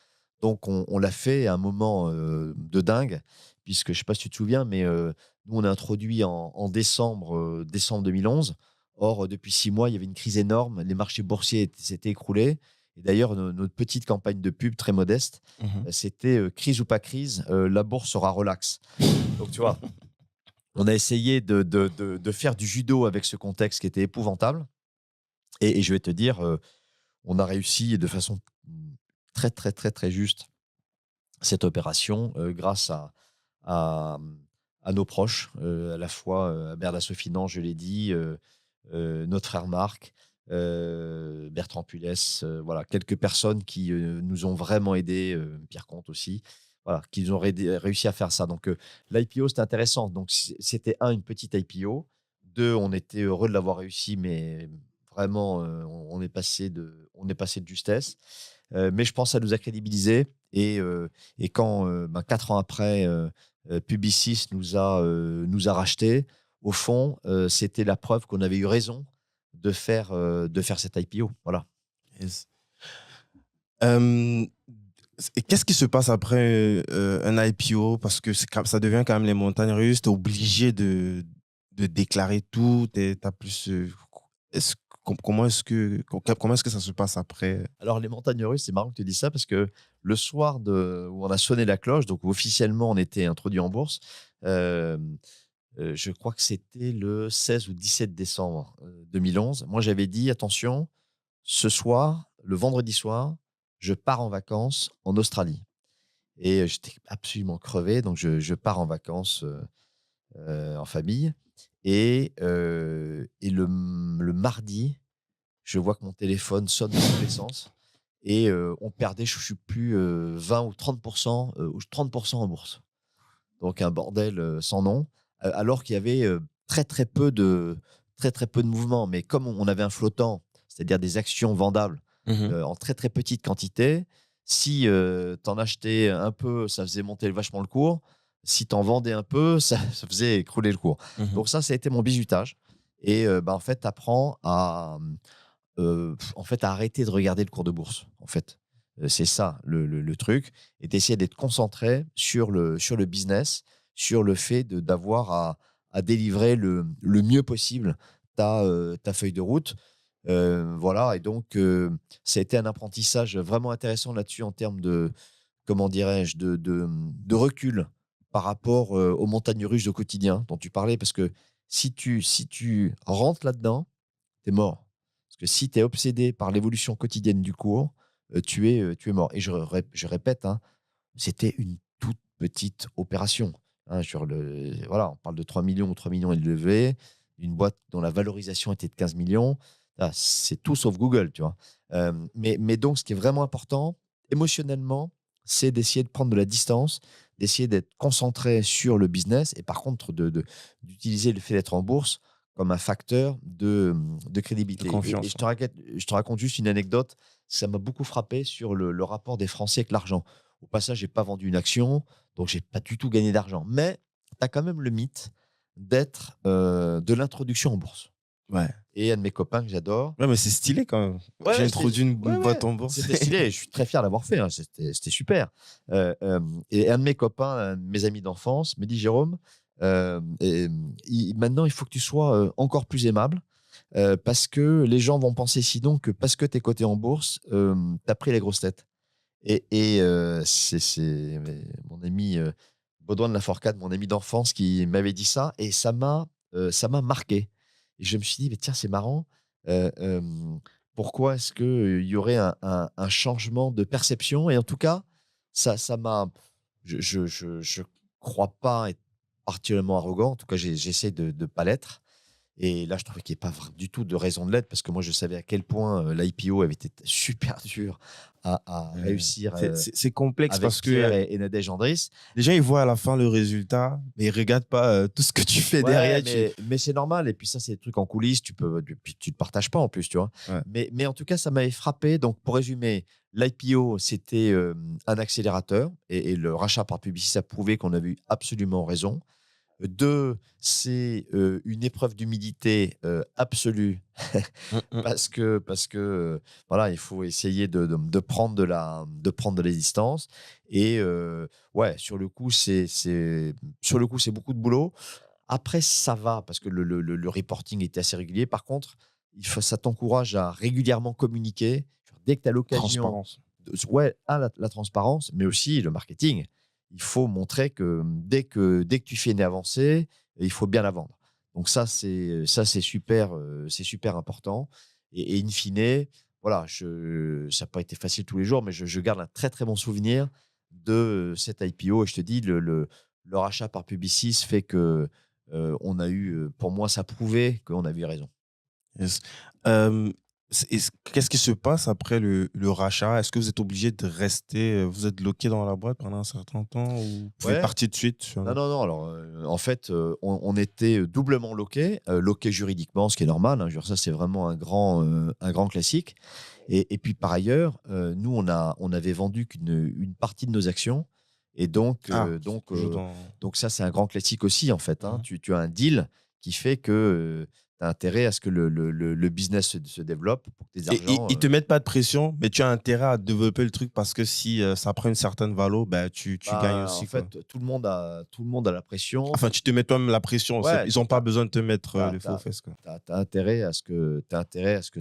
Donc, on l'a fait à un moment de dingue, puisque je ne sais pas si tu te souviens, mais nous, on a introduit en décembre 2011. Or, depuis 6 mois, il y avait une crise énorme. Les marchés boursiers s'étaient écroulés. Et d'ailleurs, notre petite campagne de pub très modeste, Mhm. c'était crise ou pas crise, la bourse sera relax. Donc, tu vois, on a essayé de faire du judo avec ce contexte qui était épouvantable. Et je vais te dire, on a réussi de façon très, très, très, très juste cette opération grâce à, à nos proches, à la fois à Berdasso Finance, je l'ai dit, notre frère Marc, Bertrand Pulès, voilà, quelques personnes qui nous ont vraiment aidés, Pierre Comte aussi, voilà, qui nous ont réussi à faire ça. Donc, l'IPO, c'était intéressant. Donc, c'était une petite IPO. Deux, on était heureux de l'avoir réussi, mais vraiment, on est passé de justesse. Mais je pense que ça nous a crédibilisés. Et quand, 4 ans après, Publicis nous a rachetés, au fond, c'était la preuve qu'on avait eu raison de faire cette IPO. Voilà. Yes. Euh, et qu'est-ce qui se passe après un IPO? Parce que ça devient quand même les montagnes russes. Tu es obligé de déclarer tout. T'as plus, est-ce- comment est-ce que ça se passe après? Alors, les montagnes russes, c'est marrant que tu dis ça parce que le soir où on a sonné la cloche, donc où officiellement on était introduit en bourse, euh, je crois que c'était le 16 ou 17 décembre 2011. Moi, j'avais dit, attention, ce soir, le vendredi soir, je pars en vacances en Australie. Et j'étais absolument crevé, donc je pars en vacances en famille. Et le mardi, je vois que mon téléphone sonne dans tous les sens. Et on perdait, je ne sais plus, 20 ou 30%, ou 30% en bourse. Donc un bordel sans nom, alors qu'il y avait très très peu de mouvements. Mais comme on avait un flottant, c'est-à-dire des actions vendables Mhm. en très très petite quantité, si tu en achetais un peu, ça faisait monter vachement le cours. Si tu en vendais un peu, ça faisait écrouler le cours. Mhm. Donc ça a été mon bizutage. Et en fait, tu apprends à arrêter de regarder le cours de bourse. En fait, c'est ça le truc, et d'essayer d'être concentré sur le business, sur le fait d'avoir à délivrer le mieux possible ta feuille de route. Voilà, et donc ça a été un apprentissage vraiment intéressant là-dessus en termes de, comment dirais-je, de recul par rapport aux montagnes russes au quotidien dont tu parlais, parce que si tu rentres là-dedans, tu es mort. Parce que si tu es obsédé par l'évolution quotidienne du cours, tu es mort. Et je répète, hein, c'était une toute petite opération. Hein, voilà, on parle de 3 millions ou 3 millions élevés, une boîte dont la valorisation était de 15 millions. Ah, c'est tout sauf Google, tu vois. Mais donc, ce qui est vraiment important, émotionnellement, c'est d'essayer de prendre de la distance, d'essayer d'être concentré sur le business et par contre d'utiliser le fait d'être en bourse comme un facteur de De crédibilité. Et confiance. je te raconte juste une anecdote. Ça m'a beaucoup frappé sur le rapport des Français avec l'argent. Au passage, j'ai pas vendu une action, donc j'ai pas du tout gagné d'argent. Mais tu as quand même le mythe de l'introduction en bourse. Ouais. Et un de mes copains que j'adore. Ouais, mais c'est stylé quand même. Ouais, J'ai ouais, introduit une ouais, boîte ouais, en bourse. c'était stylé. Je suis très fier d'avoir fait, hein. C'était super. Et un de mes copains, un de mes amis d'enfance, me dit Jérôme, maintenant il faut que tu sois encore plus aimable. Parce que les gens vont penser sinon que parce que tu es coté en bourse, tu as pris les grosses têtes. Et c'est mon ami Baudouin de la Forcade, mon ami d'enfance, qui m'avait dit ça. Et ça m'a marqué. Et je me suis dit, mais tiens, c'est marrant. euh, euh, Pourquoi est-ce qu'il y aurait un changement de perception? Et en tout cas, ça m'a. Je crois pas être particulièrement arrogant. En tout cas, j'essaie de ne pas l'être. Et là, je trouvais qu'il n'y avait pas du tout de raison de l'être parce que moi, je savais à quel point l'IPO avait été super dur à réussir C'est complexe avec parce Pierre que et Nadège Andris. les gens, ils voient à la fin le résultat, mais ils regardent pas tout ce que tu fais Ouais, derrière. mais c'est normal. Et puis ça, c'est des trucs en coulisses. Puis tu te partages pas en plus, tu vois. Ouais. Mais en tout cas, ça m'avait frappé. Donc, pour résumer, l'IPO, c'était un accélérateur et le rachat par Publicis a prouvé qu'on avait eu absolument raison. Deux, c'est une épreuve d'humilité absolue Mm, mm. voilà, il faut essayer de prendre de la distance. Et ouais, sur le coup, c'est beaucoup de boulot. Après, ça va parce que le reporting était assez régulier. Par contre, ça t'encourage à régulièrement communiquer. Dès que tu as l'occasion, Transparence. ouais, la transparence, mais aussi le marketing. Il faut montrer que dès que tu fais une avancée, il faut bien la vendre. Donc ça c'est c'est super important. Et in fine, voilà, ça n'a pas été facile tous les jours, mais je garde un très très bon souvenir de cette IPO. Et je te dis, le rachat par Publicis fait que on a eu, pour moi, ça prouvait qu'on avait eu raison. Yes. Qu'est-ce qui se passe après le rachat? Est-ce que vous êtes obligé de rester, vous êtes bloqué dans la boîte pendant un certain temps ou vous pouvez Ouais. partir de suite Non, non, non. Alors, en fait, on était doublement loqués, loqués juridiquement, ce qui est normal, hein. Je veux dire, ça, c'est vraiment un grand classique. Et puis, par ailleurs, nous, on avait vendu une partie de nos actions. Et Ah, c'est toujours donc ça, c'est un grand classique aussi, en fait, hein. Mmh. Tu as un deal qui fait que tu as intérêt à ce que le business se développe pour que tes Et argents. ils te mettent pas de pression, mais tu as intérêt à développer le truc parce que si, ça prend une certaine valeur, bah, tu gagnes Bah, en aussi, quoi. fait, tout le monde a la pression. Enfin, tu te mets toi-même la pression, Ouais, ils ont pas besoin de te mettre, tu les feux aux fesses, quoi. as intérêt à ce que t'as intérêt à ce que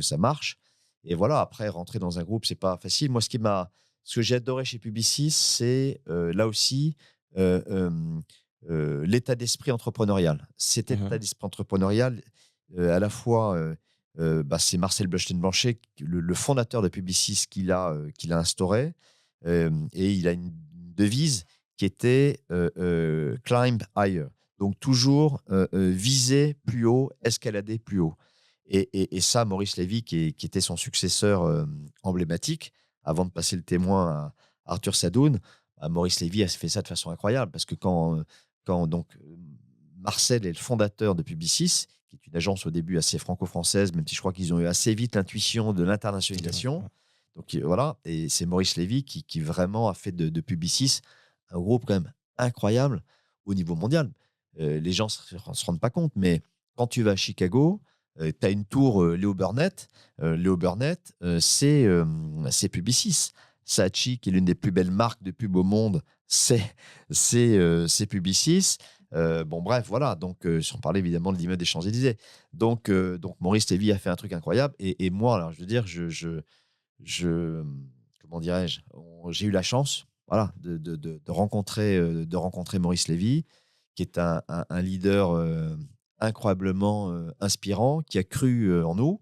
ça marche. Et voilà, après rentrer dans un groupe, c'est pas facile. Moi, ce que j'ai adoré chez Publicis, c'est là aussi l'état d'esprit entrepreneurial. Cet Mmh. état d'esprit entrepreneurial, à la fois, bah, c'est Marcel Bleuchten-Blanchet, le fondateur de Publicis, qui l'a instauré. Et il a une devise qui était climb higher. Donc toujours viser plus haut, escalader plus haut. Et ça, Maurice Lévy, qui était son successeur emblématique, avant de passer le témoin à Arthur Sadoun, bah, Maurice Lévy a fait ça de façon incroyable parce que quand donc Marcel est le fondateur de Publicis, qui est une agence au début assez franco-française, même si je crois qu'ils ont eu assez vite l'intuition de l'internationalisation. Donc voilà, et c'est Maurice Lévy qui vraiment a fait de Publicis un groupe quand même incroyable au niveau mondial. Les gens ne se rendent pas compte, mais quand tu vas à Chicago, tu as une tour Léo Burnett. Léo Burnett, c'est Publicis. Saatchi, qui est l'une des plus belles marques de pub au monde, c'est Publicis. Bon, bref, voilà. Donc, sans parler évidemment de l'immeuble des Champs-Élysées. Donc Maurice Lévy a fait un truc incroyable. Et moi, alors, je veux dire, je comment dirais-je, j'ai eu la chance, voilà, de rencontrer Maurice Lévy, qui est un leader incroyablement inspirant, qui a cru en nous.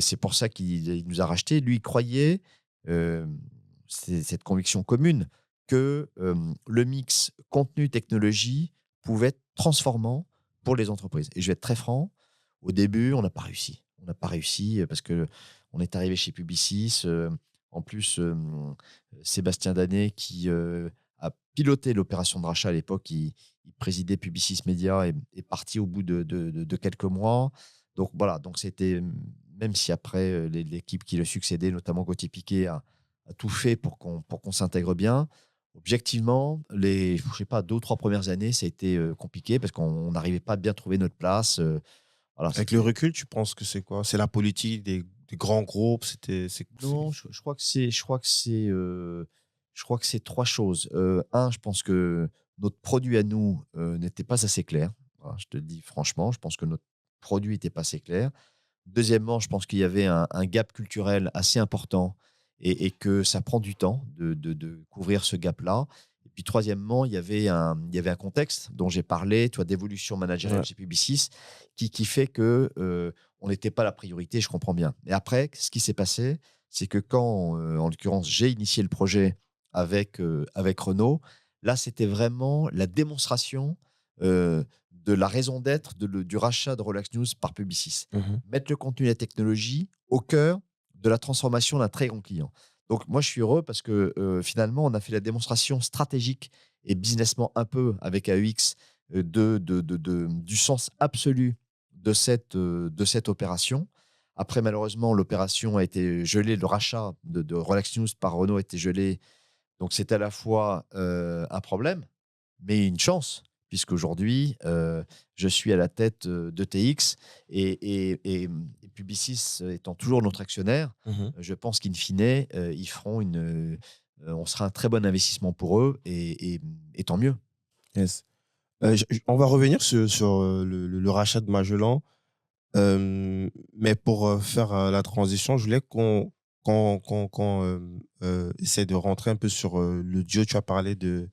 C'est pour ça qu'il nous a rachetés. Lui, il croyait, euh, c'est cette conviction commune, que le mix contenu-technologie pouvait être transformant pour les entreprises. Et je vais être très franc, au début, on n'a pas réussi. On n'a pas réussi parce que on est arrivé chez Publicis. En plus, Sébastien Danet, qui a piloté l'opération de rachat à l'époque, il présidait Publicis Média, est parti au bout de quelques mois. Donc voilà, donc c'était, même si après l'équipe qui le succédait, notamment Gauthier Piquet, a tout fait pour qu'on s'intègre bien. Objectivement, je sais pas, 2 ou 3 premières années, ça a été compliqué parce qu'on n'arrivait pas à bien trouver notre place. Voilà, Avec le c'était. recul, tu penses que c'est quoi? C'est la politique des grands groupes? Non, je crois que je crois que c'est 3 choses. Un, je pense que notre produit à nous n'était pas assez clair. Voilà, je te le dis franchement, je pense que notre produit n'était pas assez clair. Deuxièmement, je pense qu'il y avait un gap culturel assez important et que ça prend du temps de couvrir ce gap-là. Et puis troisièmement, il y avait un contexte dont j'ai parlé, toi, d'évolution managériale Ouais. chez Publicis, qui fait que on n'était pas la priorité, je comprends bien. Et après, ce qui s'est passé, c'est que quand, en l'occurrence, j'ai initié le projet avec Renault, là, c'était vraiment la démonstration de la raison d'être du rachat de Relax News par Publicis. Mettre le contenu et la technologie au cœur de la transformation d'un très grand client. Donc, moi, je suis heureux parce que finalement, on a fait la démonstration stratégique et businessment un peu avec AEX du sens absolu de cette opération. Après, malheureusement, l'opération a été gelée, le rachat de Relax News par Renault a été gelé. Donc, c'est à la fois un problème, mais une chance, puisqu'aujourd'hui, je suis à la tête de TX et Publicis étant toujours notre actionnaire, je pense qu'in fine, ils feront on sera un très bon investissement pour eux et tant mieux. Yes. On va revenir sur le rachat de Magellan. Mais pour faire la transition, je voulais qu'on essaie de rentrer un peu sur l'audio. Tu as parlé de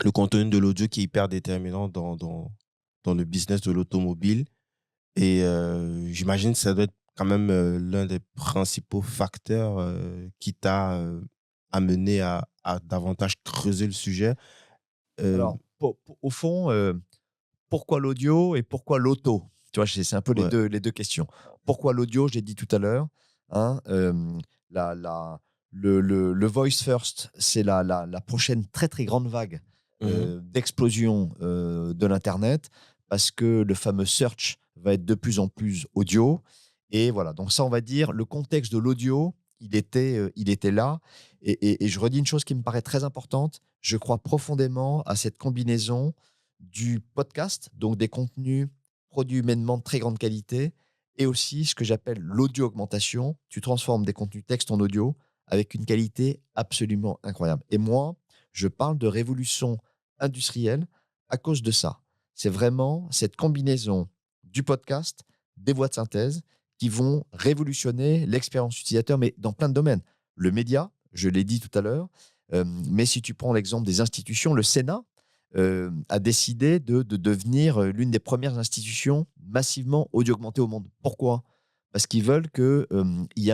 le contenu de l'audio qui est hyper déterminant dans le business de l'automobile. Et j'imagine que ça doit être quand même l'un des principaux facteurs qui t'a amené à davantage creuser le sujet. Euh, Alors, au fond, pourquoi l'audio et pourquoi l'auto? Tu vois, c'est un peu ouais. les deux questions. Pourquoi l'audio? J'ai dit tout à l'heure. Hein, la, la, le voice first, c'est la prochaine très très grande vague d'explosion de l'Internet parce que le fameux search va être de plus en plus audio. Et voilà, donc ça, on va dire, le contexte de l'audio, il était là. Et je redis une chose qui me paraît très importante. Je crois profondément à cette combinaison du podcast, donc des contenus produits humainement de très grande qualité, et aussi ce que j'appelle l'audio-augmentation. Tu transformes des contenus texte en audio avec une qualité absolument incroyable. Et moi, je parle de révolution industrielle à cause de ça. C'est vraiment cette combinaison du podcast, des voix de synthèse, qui vont révolutionner l'expérience utilisateur, mais dans plein de domaines. Le média, je l'ai dit tout à l'heure, mais si tu prends l'exemple des institutions, le Sénat a décidé de devenir l'une des premières institutions massivement audio augmentées au monde. Pourquoi? Parce qu'ils veulent qu'il y ait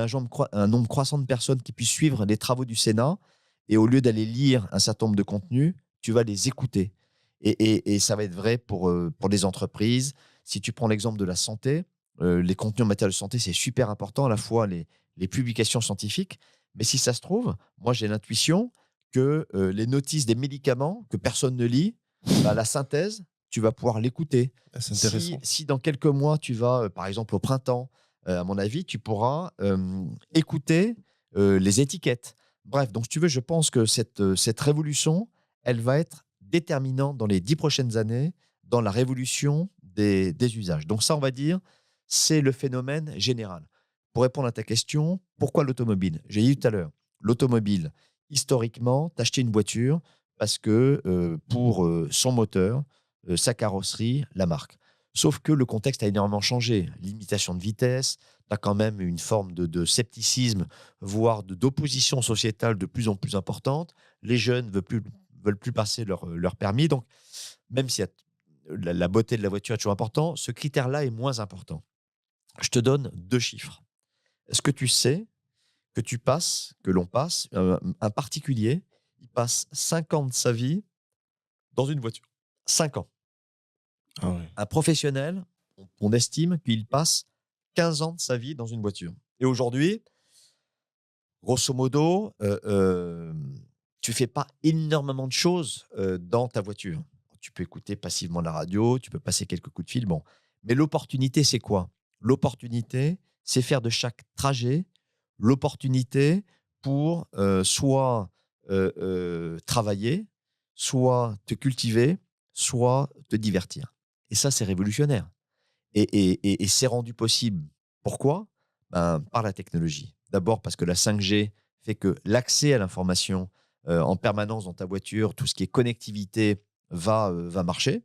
un nombre croissant de personnes qui puissent suivre les travaux du Sénat et au lieu d'aller lire un certain nombre de contenus, tu vas les écouter. Et ça va être vrai pour les entreprises. Si tu prends l'exemple de la santé, les contenus en matière de santé, c'est super important, à la fois les publications scientifiques, mais si ça se trouve, moi j'ai l'intuition que les notices des médicaments que personne ne lit, bah, la synthèse, tu vas pouvoir l'écouter. C'est intéressant. Si dans quelques mois, tu vas, par exemple, au printemps, à mon avis, tu pourras écouter les étiquettes. Bref, donc si tu veux, je pense que cette révolution, elle va être déterminante dans les 10 prochaines années dans la révolution des usages. Donc ça, on va dire, c'est le phénomène général. Pour répondre à ta question, pourquoi l'automobile? J'ai dit tout à l'heure, l'automobile, historiquement, t'achetais une voiture parce que pour son moteur, sa carrosserie, la marque. Sauf que le contexte a énormément changé. Limitation de vitesse, tu as quand même une forme de scepticisme, voire d'opposition sociétale de plus en plus importante. Les jeunes veulent plus passer leur permis. Donc, même si la beauté de la voiture est toujours important, ce critère-là est moins important. Je te donne 2 chiffres. Est-ce que tu sais que l'on passe, un particulier, il passe 5 ans de sa vie dans une voiture. 5 ans. Ah ouais. Un professionnel, on estime qu'il passe 15 ans de sa vie dans une voiture. Et aujourd'hui, grosso modo, tu fais pas énormément de choses dans ta voiture. Tu peux écouter passivement la radio, tu peux passer quelques coups de fil, bon. Mais l'opportunité, c'est quoi? L'opportunité, c'est faire de chaque trajet l'opportunité pour soit travailler, soit te cultiver, soit te divertir. Et ça, c'est révolutionnaire. Et c'est rendu possible. Pourquoi? Ben, par la technologie. D'abord parce que la 5G fait que l'accès à l'information en permanence dans ta voiture, tout ce qui est connectivité va marcher.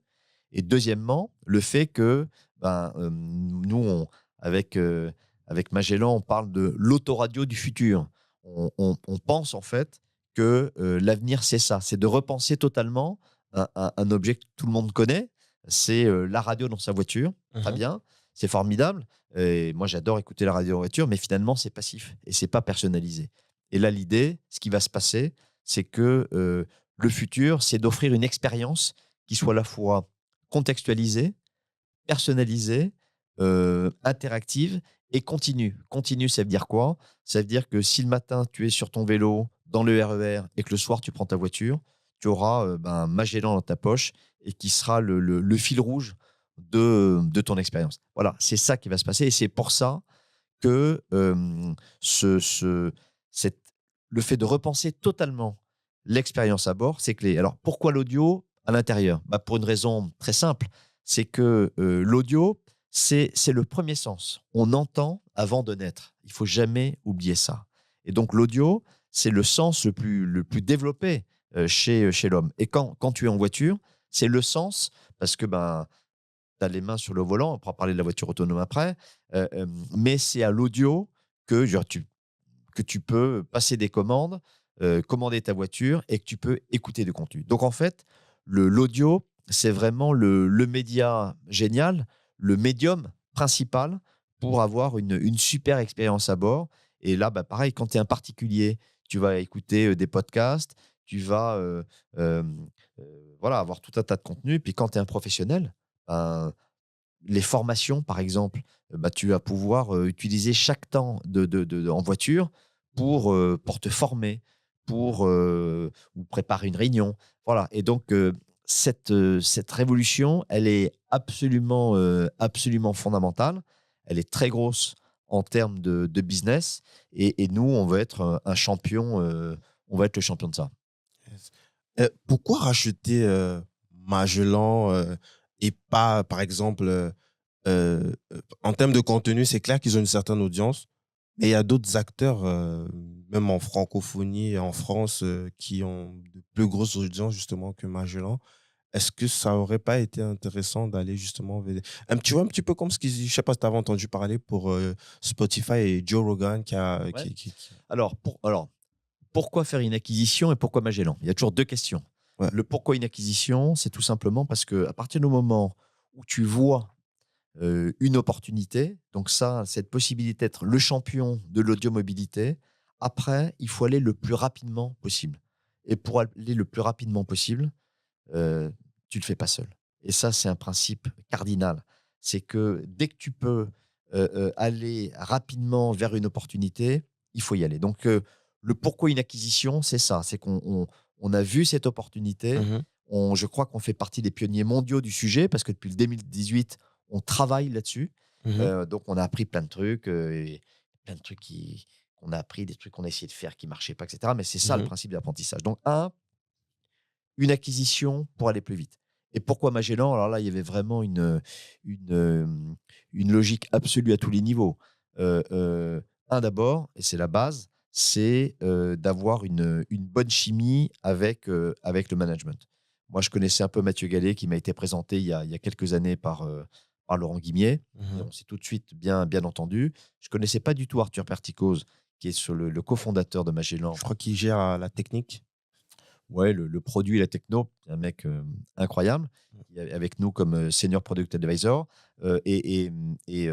Et deuxièmement, le fait que nous, avec Magellan, on parle de l'autoradio du futur. On pense en fait que l'avenir, c'est ça, c'est de repenser totalement un objet que tout le monde connaît, c'est la radio dans sa voiture. Très bien, c'est formidable. Et moi, j'adore écouter la radio en voiture, mais finalement, c'est passif et c'est pas personnalisé. Et là, l'idée, ce qui va se passer, c'est que le futur, c'est d'offrir une expérience qui soit à la fois contextualisée, personnalisée, interactive et continue. Continue, ça veut dire quoi? Ça veut dire que si le matin, tu es sur ton vélo, dans le RER et que le soir, tu prends ta voiture, tu auras Magellan dans ta poche et qui sera le fil rouge de ton expérience. Voilà, c'est ça qui va se passer et c'est pour ça que ce, ce, cette- le fait de repenser totalement l'expérience à bord, c'est clé. Alors, pourquoi l'audio à l'intérieur? Pour une raison très simple, c'est que l'audio, c'est le premier sens. On entend avant de naître. Il faut jamais oublier ça. Et donc, l'audio, c'est le sens le plus développé chez l'homme. Et quand tu es en voiture, c'est le sens, parce que tu as les mains sur le volant, on pourra parler de la voiture autonome après, mais c'est à l'audio que, que tu peux passer des commandes, commander ta voiture et que tu peux écouter du contenu. Donc en fait, l'audio, c'est vraiment le média génial, le médium principal pour avoir une super expérience à bord. Et là, pareil, quand tu es un particulier, tu vas écouter des podcasts, tu vas voilà, avoir tout un tas de contenus. Puis quand tu es un professionnel, ben, les formations, par exemple, tu vas pouvoir utiliser chaque temps en voiture pour te former, ou préparer une réunion. Voilà. Et donc, cette révolution, elle est absolument fondamentale. Elle est très grosse en termes de business. Et nous, on veut être un champion. On va être le champion de ça. Yes. Pourquoi racheter Magellan et pas, par exemple, en termes de contenu, c'est clair qu'ils ont une certaine audience, mais il y a d'autres acteurs, même en francophonie et en France, qui ont de plus grosses audiences justement que Magellan. Est-ce que ça aurait pas été intéressant d'aller justement tu vois, un petit peu comme ce qu'ils, je sais pas si tu avais entendu parler pour Spotify et Joe Rogan qui a, Ouais. qui- Alors, pourquoi faire une acquisition et pourquoi Magellan? Il y a toujours deux questions. ouais. Le pourquoi une acquisition, c'est tout simplement parce que à partir du moment où tu vois une opportunité, donc ça, cette possibilité d'être le champion de l'audiomobilité, après, il faut aller le plus rapidement possible. Et pour aller le plus rapidement possible, euh, tu ne le fais pas seul. Et ça, c'est un principe cardinal. C'est que dès que tu peux aller rapidement vers une opportunité, il faut y aller. Donc, le pourquoi une acquisition, c'est ça. C'est qu'on a vu cette opportunité. Mhm, Je crois qu'on fait partie des pionniers mondiaux du sujet parce que depuis le 2018, on travaille là-dessus. mhm, Donc, on a appris plein de trucs, et plein de trucs qu'on a appris, des trucs qu'on a essayé de faire qui ne marchaient pas, etc. Mais c'est ça le mhm. principe de l'apprentissage. Donc, une acquisition pour aller plus vite. Et pourquoi Magellan? Alors là, il y avait vraiment une, euh, une logique absolue à tous les niveaux. Un d'abord, et c'est la base, c'est d'avoir une bonne chimie avec le management. Moi, je connaissais un peu Mathieu Gallet, qui m'a été présenté il y a quelques années par Laurent Guimier, et Mhm. on s'est tout de suite bien entendu. Je ne connaissais pas du tout Arthur Perticose, qui est sur le cofondateur de Je Magellan. crois qu'il gère la technique. Ouais, le produit et la techno, c'est un mec incroyable, qui est avec nous comme senior product advisor.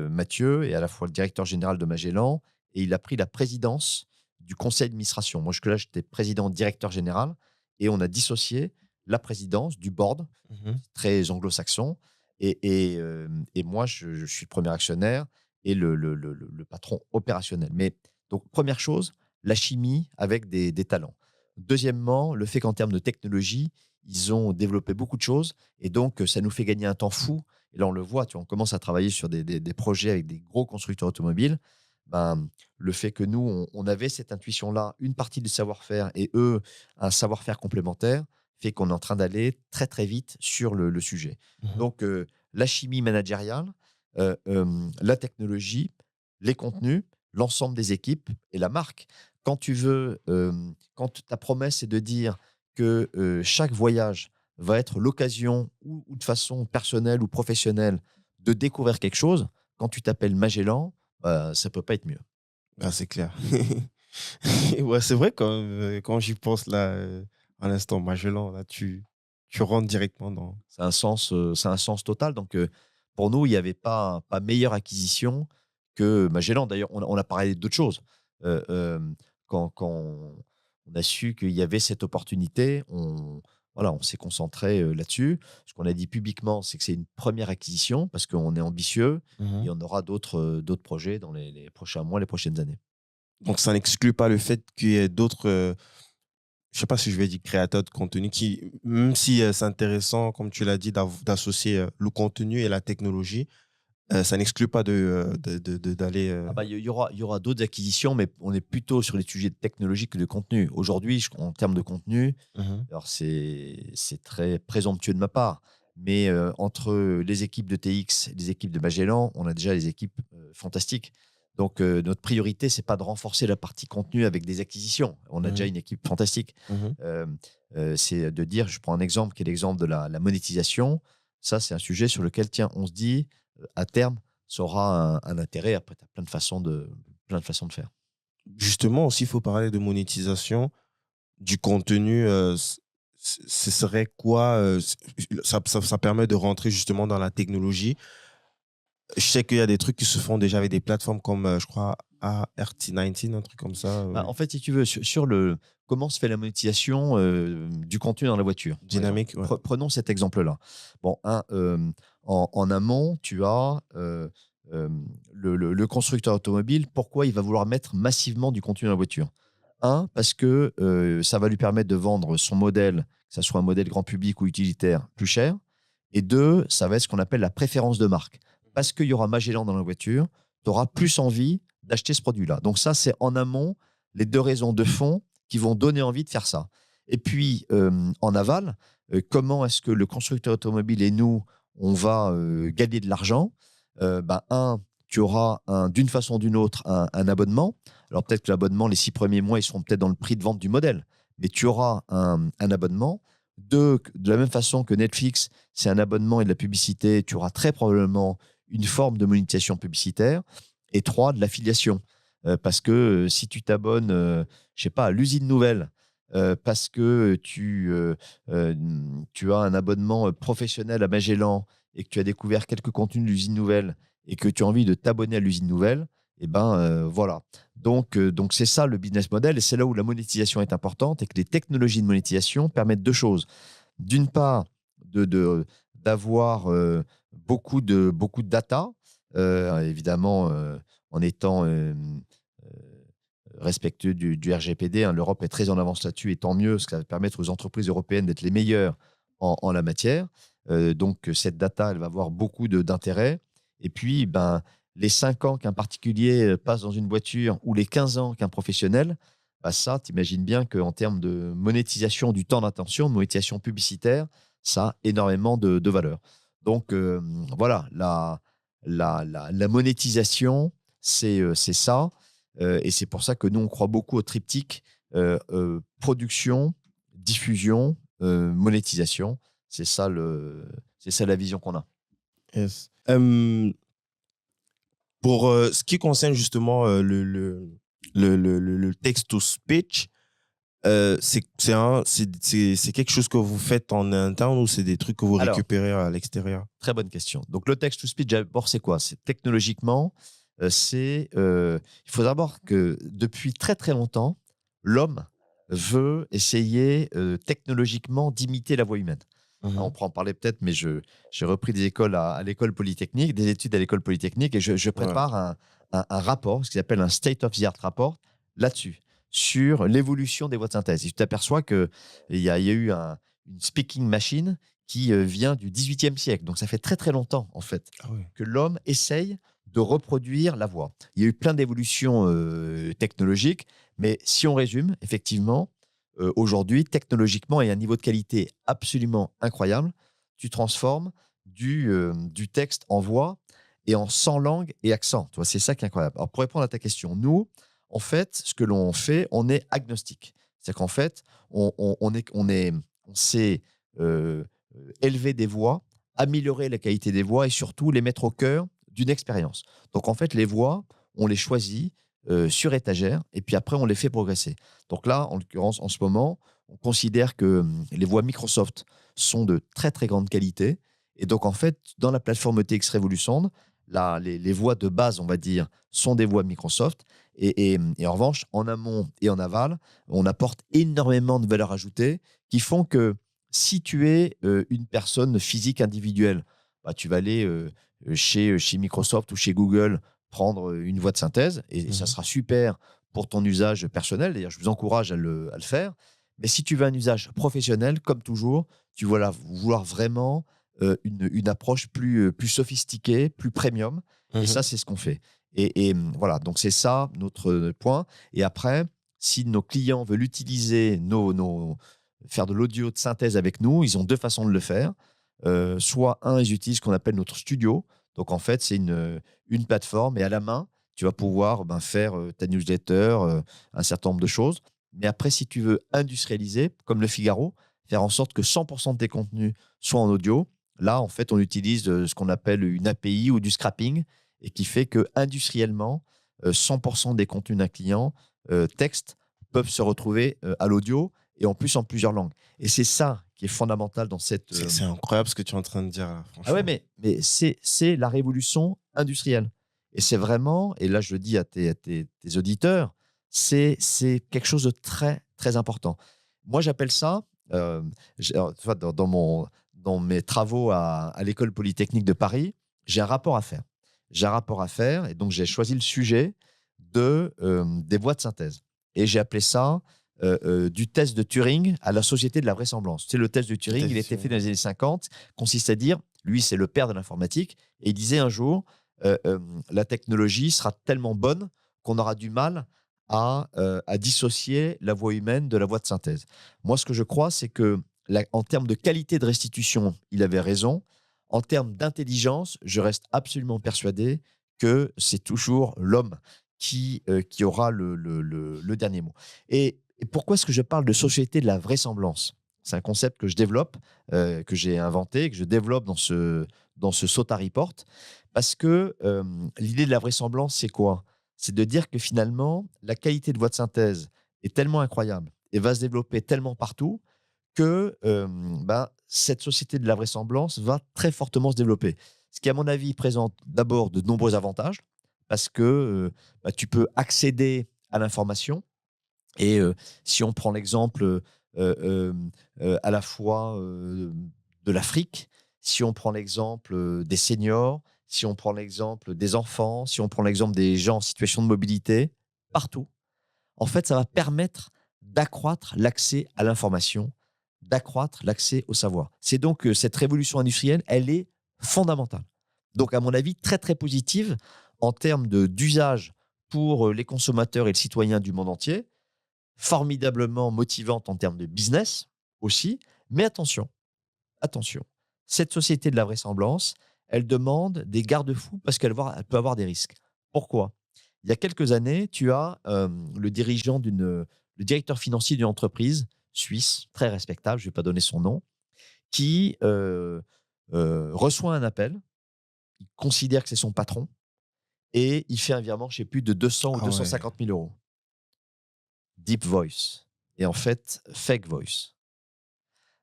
Mathieu est à la fois le directeur général de Magellan et il a pris la présidence du conseil d'administration. Moi, jusque-là, j'étais président directeur général et on a dissocié la présidence du board, Mhm. très anglo-saxon, et moi, je suis le premier actionnaire et le patron opérationnel. Mais donc, première chose, la chimie avec des talents. Deuxièmement, le fait qu'en termes de technologie, ils ont développé beaucoup de choses et donc ça nous fait gagner un temps fou. Et là, on le voit, on commence à travailler sur des projets avec des gros constructeurs automobiles. Le fait que nous, on avait cette intuition-là, une partie du savoir-faire et eux, un savoir-faire complémentaire, fait qu'on est en train d'aller très vite sur le sujet. Mhm. Donc, la chimie managériale, la technologie, les contenus, l'ensemble des équipes et la marque. Quand tu veux, quand ta promesse est de dire que chaque voyage va être l'occasion, ou de façon personnelle ou professionnelle, de découvrir quelque chose, quand tu t'appelles Magellan, ça peut pas être mieux. Ah, c'est clair. Ouais, c'est vrai quand j'y pense là, à l'instant Magellan, là, tu rentres directement dans. C'est un sens total. Donc, pour nous, il n'y avait pas meilleure acquisition que Magellan. D'ailleurs, on a parlé d'autres choses. Quand on a su qu'il y avait cette opportunité, voilà, on s'est concentré là-dessus. Ce qu'on a dit publiquement, c'est que c'est une première acquisition parce qu'on est ambitieux Mhm. et on aura d'autres projets dans les prochains mois, les prochaines années. Donc, ça n'exclut pas le fait qu'il y ait d'autres, je sais pas si je vais dire créateurs de contenu qui, même si c'est intéressant, comme tu l'as dit, d'associer le contenu et la technologie, ça n'exclut pas d'aller. Ah bah, il y aura d'autres acquisitions, mais on est plutôt sur les sujets technologiques que de contenu. Aujourd'hui, en termes de contenu, Mhm. alors c'est très présomptueux de ma part, mais entre les équipes de TX et les équipes de Magellan, on a déjà des équipes fantastiques. Donc notre priorité, c'est pas de renforcer la partie contenu avec des acquisitions. On a déjà Mhm. une équipe fantastique. Mhm. Euh, c'est de dire, je prends un exemple qui est l'exemple de la monétisation. Ça, c'est un sujet sur lequel, tiens, on se dit, à terme, ça aura un intérêt. Après, tu as plein de façons de faire. Justement, aussi, il faut parler de monétisation du contenu. Ce serait quoi ça permet de rentrer justement dans la technologie. Je sais qu'il y a des trucs qui se font déjà avec des plateformes comme, je crois, ART19, un truc comme ça. Bah, en fait, si tu veux, sur le comment se fait la monétisation du contenu dans la voiture, par exemple. Dynamique, ouais. Prenons cet exemple-là. Bon, en amont, tu as le constructeur automobile. Pourquoi il va vouloir mettre massivement du contenu dans la voiture? Un, parce que ça va lui permettre de vendre son modèle, que ce soit un modèle grand public ou utilitaire, plus cher. Et deux, ça va être ce qu'on appelle la préférence de marque. Parce qu'il y aura Magellan dans la voiture, tu auras plus envie d'acheter ce produit-là. Donc ça, c'est en amont les deux raisons de fond qui vont donner envie de faire ça. Et puis, en aval, comment est-ce que le constructeur automobile et nous, on va gagner de l'argent? Tu auras d'une façon ou d'une autre un abonnement. Alors peut-être que l'abonnement, les 6 premiers mois, ils seront peut-être dans le prix de vente du modèle, mais tu auras un abonnement. De la même façon que Netflix, c'est un abonnement et de la publicité, tu auras très probablement une forme de monétisation publicitaire. Et trois, de l'affiliation. Parce que si tu t'abonnes, je sais pas, à l'usine nouvelle, parce que tu as un abonnement professionnel à Magellan et que tu as découvert quelques contenus de l'usine nouvelle et que tu as envie de t'abonner à l'usine nouvelle, et ben voilà. Donc c'est ça le business model et c'est là où la monétisation est importante et que les technologies de monétisation permettent deux choses. D'une part, d'avoir beaucoup de data, évidemment en étant respectueux du RGPD. Hein. L'Europe est très en avance là-dessus et tant mieux, parce que ça va permettre aux entreprises européennes d'être les meilleures en la matière. Donc, cette data, elle va avoir beaucoup d'intérêt. Et puis, les 5 ans qu'un particulier passe dans une voiture ou les 15 ans qu'un professionnel, ça, tu imagines bien qu'en termes de monétisation du temps d'attention, de monétisation publicitaire, ça a énormément de valeur. Donc, voilà, la monétisation, c'est ça. Et c'est pour ça que nous, on croit beaucoup au triptyque production, diffusion, monétisation. C'est ça la vision qu'on a. Yes. Pour ce qui concerne justement le text-to-speech, c'est quelque chose que vous faites en interne ou c'est des trucs que vous Alors, récupérez à l'extérieur? très bonne question. Donc, le text-to-speech, d'abord, c'est quoi? C'est technologiquement, il faut d'abord que depuis très très longtemps, l'homme veut essayer technologiquement d'imiter la voix humaine. Hein, on Mhm. pourra en parler peut-être, mais j'ai repris des écoles à l'école polytechnique, des études à l'école polytechnique, et je Ouais. prépare un rapport, ce qu'ils appelle un state of the art rapport, là-dessus, sur l'évolution des voix de synthèse. Et tu t'aperçois qu'il y a eu une speaking machine qui vient du XVIIIe siècle. Donc ça fait très très longtemps, en fait, Ah ouais. que l'homme essaye de reproduire la voix. Il y a eu plein d'évolutions technologiques, mais si on résume, effectivement, aujourd'hui, technologiquement, il y a un niveau de qualité absolument incroyable. Tu transformes du texte en voix et en 100 langues et accents. Tu vois, c'est ça qui est incroyable. Alors, pour répondre à ta question, nous, en fait, ce que l'on fait, on est agnostique. C'est-à-dire qu'en fait, on sait élever des voix, améliorer la qualité des voix et surtout les mettre au cœur d'une expérience. Donc, en fait, les voix, on les choisit sur étagère et puis après, on les fait progresser. Donc là, en l'occurrence, en ce moment, on considère que les voix Microsoft sont de très, très grande qualité. Et donc, en fait, dans la plateforme TX Revolution, les voix de base, on va dire, sont des voix Microsoft. Et en revanche, en amont et en aval, on apporte énormément de valeur ajoutée qui font que si tu es une personne physique individuelle, bah, tu vas aller chez Microsoft ou chez Google prendre une voix de synthèse et ça Mhm. sera super pour ton usage personnel. D'ailleurs, je vous encourage à le faire. Mais si tu veux un usage professionnel, comme toujours, tu vas vouloir vraiment une approche plus sophistiquée, plus premium. Et Mhm. ça, c'est ce qu'on fait. Et voilà, donc c'est ça notre point. Et après, si nos clients veulent utiliser faire de l'audio de synthèse avec nous, ils ont deux façons de le faire. Soit un, ils utilisent ce qu'on appelle notre studio. Donc en fait, c'est une plateforme et à la main, tu vas pouvoir faire ta newsletter, un certain nombre de choses. Mais après, si tu veux industrialiser, comme le Figaro, faire en sorte que 100% de tes contenus soient en audio, là, en fait, on utilise ce qu'on appelle une API ou du scrapping et qui fait que industriellement, 100% des contenus d'un client, texte, peuvent se retrouver à l'audio et en plus en plusieurs langues. Et c'est ça qui est fondamental dans cette. C'est incroyable ce que tu es en train de dire, là, Ah ouais, franchement. mais c'est la révolution industrielle. Et c'est vraiment, et là je le dis à tes auditeurs, c'est quelque chose de très, très important. Moi j'appelle ça, alors, tu vois, dans mes travaux à l'École Polytechnique de Paris, j'ai un rapport à faire. J'ai un rapport à faire, et donc j'ai choisi le sujet des voies de synthèse. Et j'ai appelé ça du test de Turing à la société de la vraisemblance. Tu sais, le test de Turing, il a été fait dans les années 50, consiste à dire, lui, c'est le père de l'informatique, et il disait un jour, euh, euh, la technologie sera tellement bonne qu'on aura du mal à dissocier la voix humaine de la voix de synthèse. Moi, ce que je crois, c'est que en termes de qualité de restitution, il avait raison. En termes d'intelligence, je reste absolument persuadé que c'est toujours l'homme qui aura le dernier mot. Et pourquoi est-ce que je parle de société de la vraisemblance? C'est un concept que je développe, que j'ai inventé, que je développe dans ce SOTA Report, parce que l'idée de la vraisemblance, c'est quoi? C'est de dire que finalement, la qualité de voix de synthèse est tellement incroyable et va se développer tellement partout que cette société de la vraisemblance va très fortement se développer. Ce qui, à mon avis, présente d'abord de nombreux avantages, parce que tu peux accéder à l'information. Et si on prend l'exemple à la fois de l'Afrique, si on prend l'exemple des seniors, si on prend l'exemple des enfants, si on prend l'exemple des gens en situation de mobilité, partout, en fait, ça va permettre d'accroître l'accès à l'information, d'accroître l'accès au savoir. C'est donc cette révolution industrielle, elle est fondamentale. Donc, à mon avis, très, très positive en termes d'usage pour les consommateurs et le citoyen du monde entier, formidablement motivante en termes de business aussi. Mais attention, attention, cette société de la vraisemblance, elle demande des garde-fous parce elle peut avoir des risques. Pourquoi? Il y a quelques années, tu as le directeur financier d'une entreprise suisse, très respectable, je ne vais pas donner son nom, qui reçoit un appel, il considère que c'est son patron et il fait un virement, je ne sais plus, de 200 ou Ah ouais. 250 000 euros. Deep voice. Et en fait, fake voice.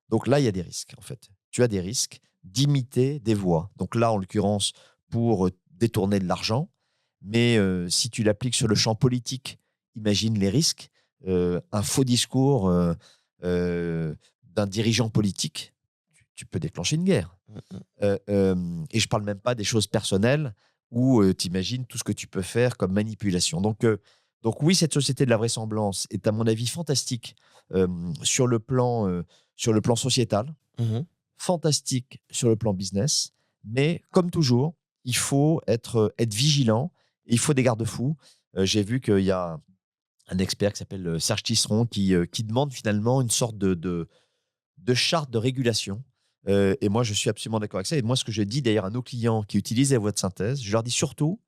Donc là, il y a des risques, en fait. Tu as des risques d'imiter des voix. Donc là, en l'occurrence, pour détourner de l'argent. Mais si tu l'appliques sur le champ politique, imagine les risques. Un faux discours d'un dirigeant politique, tu peux déclencher une guerre. Mm, mm. Et je ne parle même pas des choses personnelles où tu imagines tout ce que tu peux faire comme manipulation. Donc oui, cette société de la vraisemblance est, à mon avis, fantastique euh, sur le plan sociétal, Mhm. fantastique sur le plan business, mais comme toujours, il faut être vigilant, et il faut des garde-fous. J'ai vu qu'il y a un expert qui s'appelle Serge Tisseron qui demande finalement une sorte de charte de régulation. Et moi, je suis absolument d'accord avec ça. Et moi, ce que je dis d'ailleurs à nos clients qui utilisent la voix de synthèse, je leur dis surtout,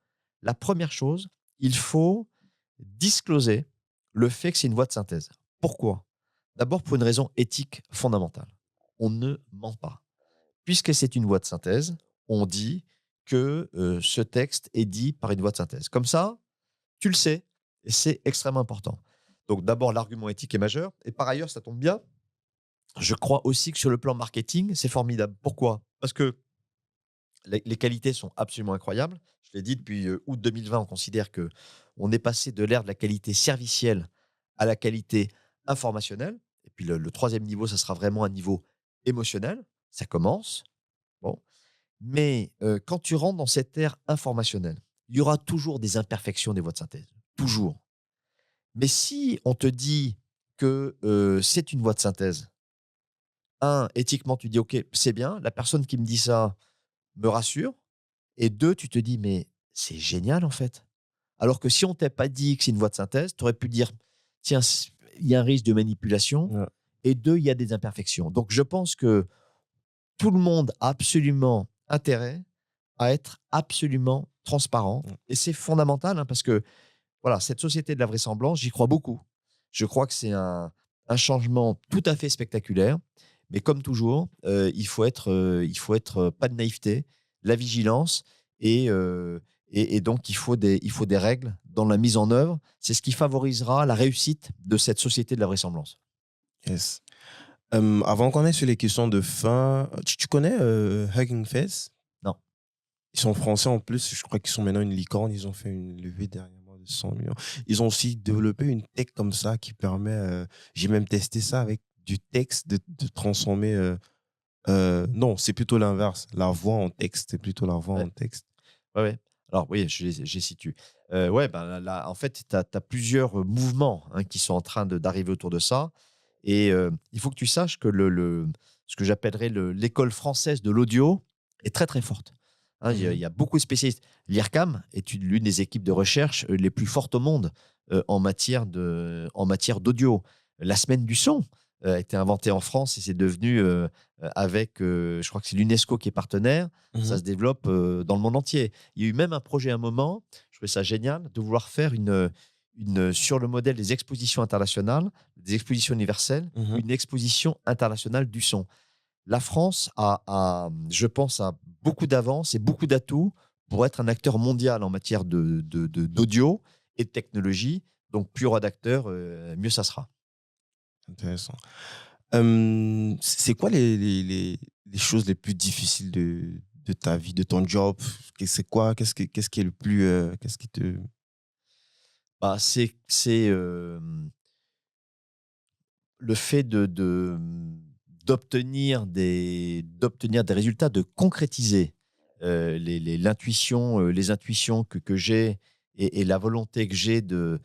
la première chose, il faut discloser le fait que c'est une voix de synthèse. Pourquoi? D'abord pour une raison éthique fondamentale. On ne ment pas. Puisque c'est une voix de synthèse, on dit que ce texte est dit par une voix de synthèse. Comme ça, tu le sais, et c'est extrêmement important. Donc d'abord, l'argument éthique est majeur. Et par ailleurs, ça tombe bien, je crois aussi que sur le plan marketing, c'est formidable. Pourquoi? Parce que les qualités sont absolument incroyables. Je l'ai dit, depuis août 2020, on considère que on est passé de l'ère de la qualité servicielle à la qualité informationnelle. Et puis le troisième niveau, ça sera vraiment un niveau émotionnel, ça commence. Bon. Mais quand tu rentres dans cette ère informationnelle, il y aura toujours des imperfections des voies de synthèse. Toujours. Mais si on te dit que c'est une voie de synthèse, éthiquement, tu dis OK, c'est bien, la personne qui me dit ça me rassure. Et deux, tu te dis, mais c'est génial en fait. Alors que si on t'a pas dit que c'est une voie de synthèse, tu aurais pu dire, tiens, il y a un risque de manipulation. Ouais. Et deux, il y a des imperfections. Donc je pense que tout le monde a absolument intérêt à être absolument transparent. Ouais. Et c'est fondamental parce que voilà, cette société de la vraisemblance, j'y crois beaucoup. Je crois que c'est un changement tout à fait spectaculaire. Mais comme toujours, il faut être pas de naïveté, la vigilance et donc il faut des règles dans la mise en œuvre. C'est ce qui favorisera la réussite de cette société de la vraisemblance. Yes. Avant qu'on aille sur les questions de fin, tu connais Hugging Face? Non. Ils sont français en plus, je crois qu'ils sont maintenant une licorne, ils ont fait une levée dernièrement de 100 millions. Ils ont aussi développé une tech comme ça qui permet, j'ai même testé ça avec du texte, de transformer, non, c'est plutôt l'inverse, la voix en texte, c'est plutôt la voix Ouais. en texte. Ouais. Alors oui, j'ai situé. Ouais, ben là, en fait, tu as plusieurs mouvements qui sont en train d'arriver autour de ça. Et il faut que tu saches que ce que j'appellerais l'école française de l'audio est très, très forte. Il y a beaucoup de spécialistes. L'IRCAM est l'une des équipes de recherche les plus fortes au monde en matière d'audio. La semaine du son a été inventée en France et c'est devenu, je crois que c'est l'UNESCO qui est partenaire, ça se développe dans le monde entier. Il y a eu même un projet à un moment, je trouvais ça génial, de vouloir faire sur le modèle des expositions internationales, des expositions universelles, Mhm. une exposition internationale du son. La France je pense, a beaucoup d'avance et beaucoup d'atouts pour être un acteur mondial en matière d'audio et de technologie. Donc, plus rédacteur, mieux ça sera. Intéressant. C'est quoi les choses les plus difficiles de ta vie, de ton job? C'est quoi? Qu'est-ce qui est le plus, qu'est-ce qui te... Bah, le fait d'obtenir des résultats, de concrétiser les intuitions que j'ai et la volonté que j'ai de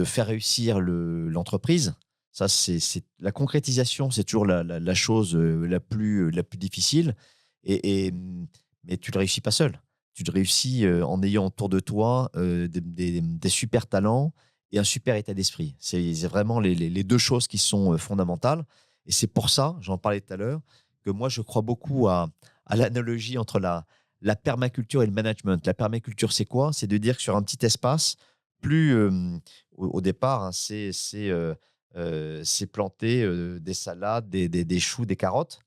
faire réussir l'entreprise. Ça, c'est la concrétisation, c'est toujours la chose la plus difficile. Mais tu ne le réussis pas seul. Tu le réussis en ayant autour de toi des super talents et un super état d'esprit. C'est vraiment les deux choses qui sont fondamentales. Et c'est pour ça, j'en parlais tout à l'heure, que moi, je crois beaucoup à l'analogie entre la permaculture et le management. La permaculture, c'est quoi? C'est de dire que sur un petit espace, plus au départ, c'est planter des salades, des choux, des carottes.